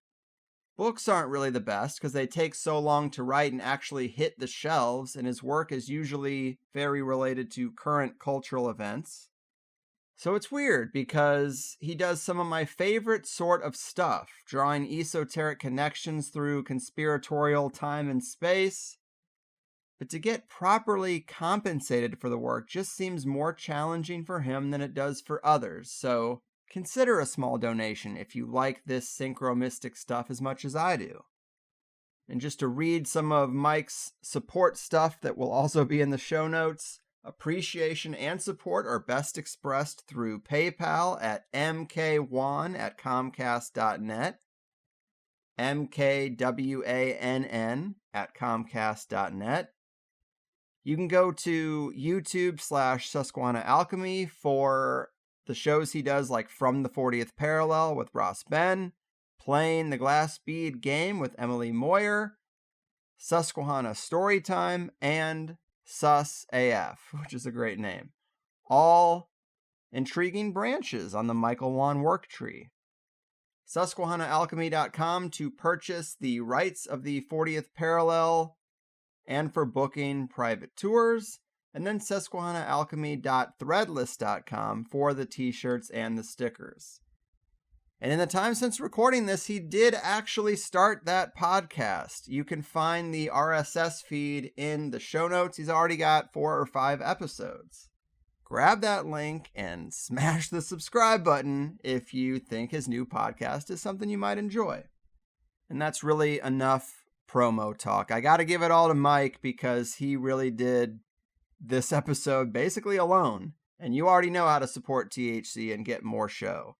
Books aren't really the best because they take so long to write and actually hit the shelves, and his work is usually very related to current cultural events. So it's weird because he does some of my favorite sort of stuff, drawing esoteric connections through conspiratorial time and space. But to get properly compensated for the work just seems more challenging for him than it does for others. So consider a small donation if you like this synchromystic stuff as much as I do. And just to read some of Mike's support stuff that will also be in the show notes, appreciation and support are best expressed through PayPal at mkwann@comcast.net, mkwann@comcast.net. You can go to YouTube/Susquehanna Alchemy for the shows he does, like From the 40th Parallel with Ross Ben, Playing the Glass Bead Game with Emily Moyer, Susquehanna Storytime, and Sus AF, which is a great name. All intriguing branches on the Michael Wann work tree. SusquehannaAlchemy.com to purchase the Rites of the 40th Parallel and for booking private tours. And then SusquehannaAlchemy.threadless.com for the t-shirts and the stickers. And in the time since recording this, he did actually start that podcast. You can find the RSS feed in the show notes. He's already got 4 or 5 episodes. Grab that link and smash the subscribe button if you think his new podcast is something you might enjoy. And that's really enough promo talk. I got to give it all to Mike because he really did this episode basically alone. And you already know how to support THC and get more show.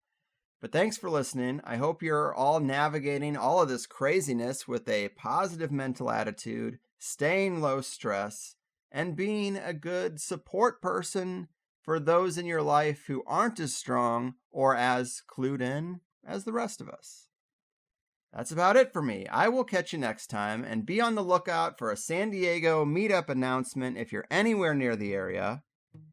But thanks for listening. I hope you're all navigating all of this craziness with a positive mental attitude, staying low stress, and being a good support person for those in your life who aren't as strong or as clued in as the rest of us. That's about it for me. I will catch you next time, and be on the lookout for a San Diego meetup announcement if you're anywhere near the area.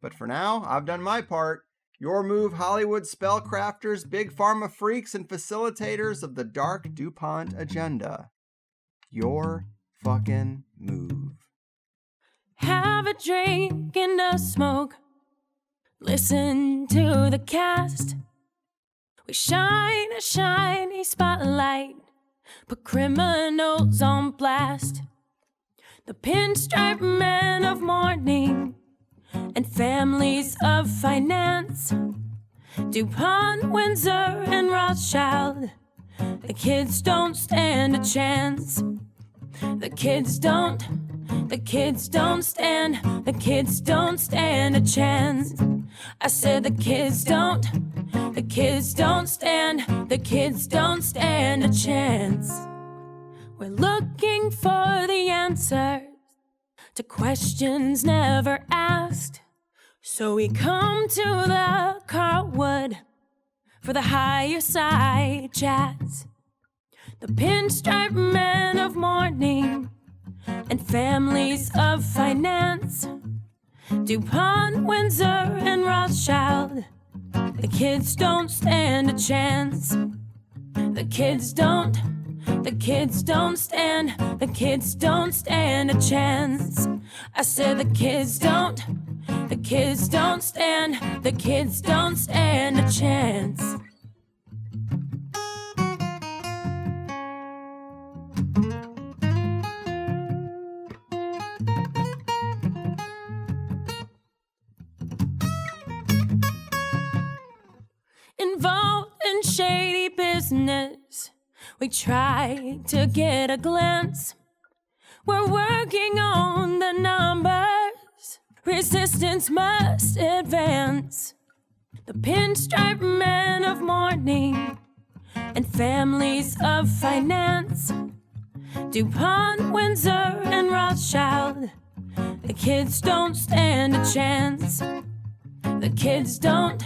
But for now, I've done my part. Your move, Hollywood spellcrafters, big pharma freaks, and facilitators of the dark DuPont agenda. Your fucking move. Have a drink and a smoke. Listen to the cast. We shine a shiny spotlight. Put criminals on blast. The pinstripe men of mourning and families of finance. DuPont, Windsor, and Rothschild. The kids don't stand a chance. The kids don't stand a chance. I said the kids don't stand a chance. We're looking for the answers to questions never asked. So we come to the Carlwood for the higher side chats. The pinstripe men of mourning and families of finance. DuPont, Windsor, and Rothschild. The kids don't stand a chance. The kids don't stand a chance. I said the kids don't stand a chance. involved in shady business. We try to get a glance. We're working on the numbers. Resistance must advance. The pinstripe men of mourning and families of finance. DuPont, Windsor, and Rothschild. The kids don't stand a chance. The kids don't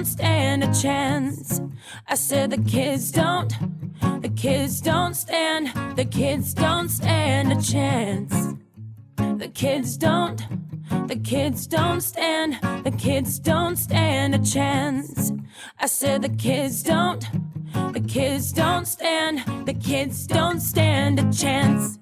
stand a chance. I said the kids don't stand a chance. The kids don't stand a chance. The kids don't stand a chance. I said the kids don't stand a chance.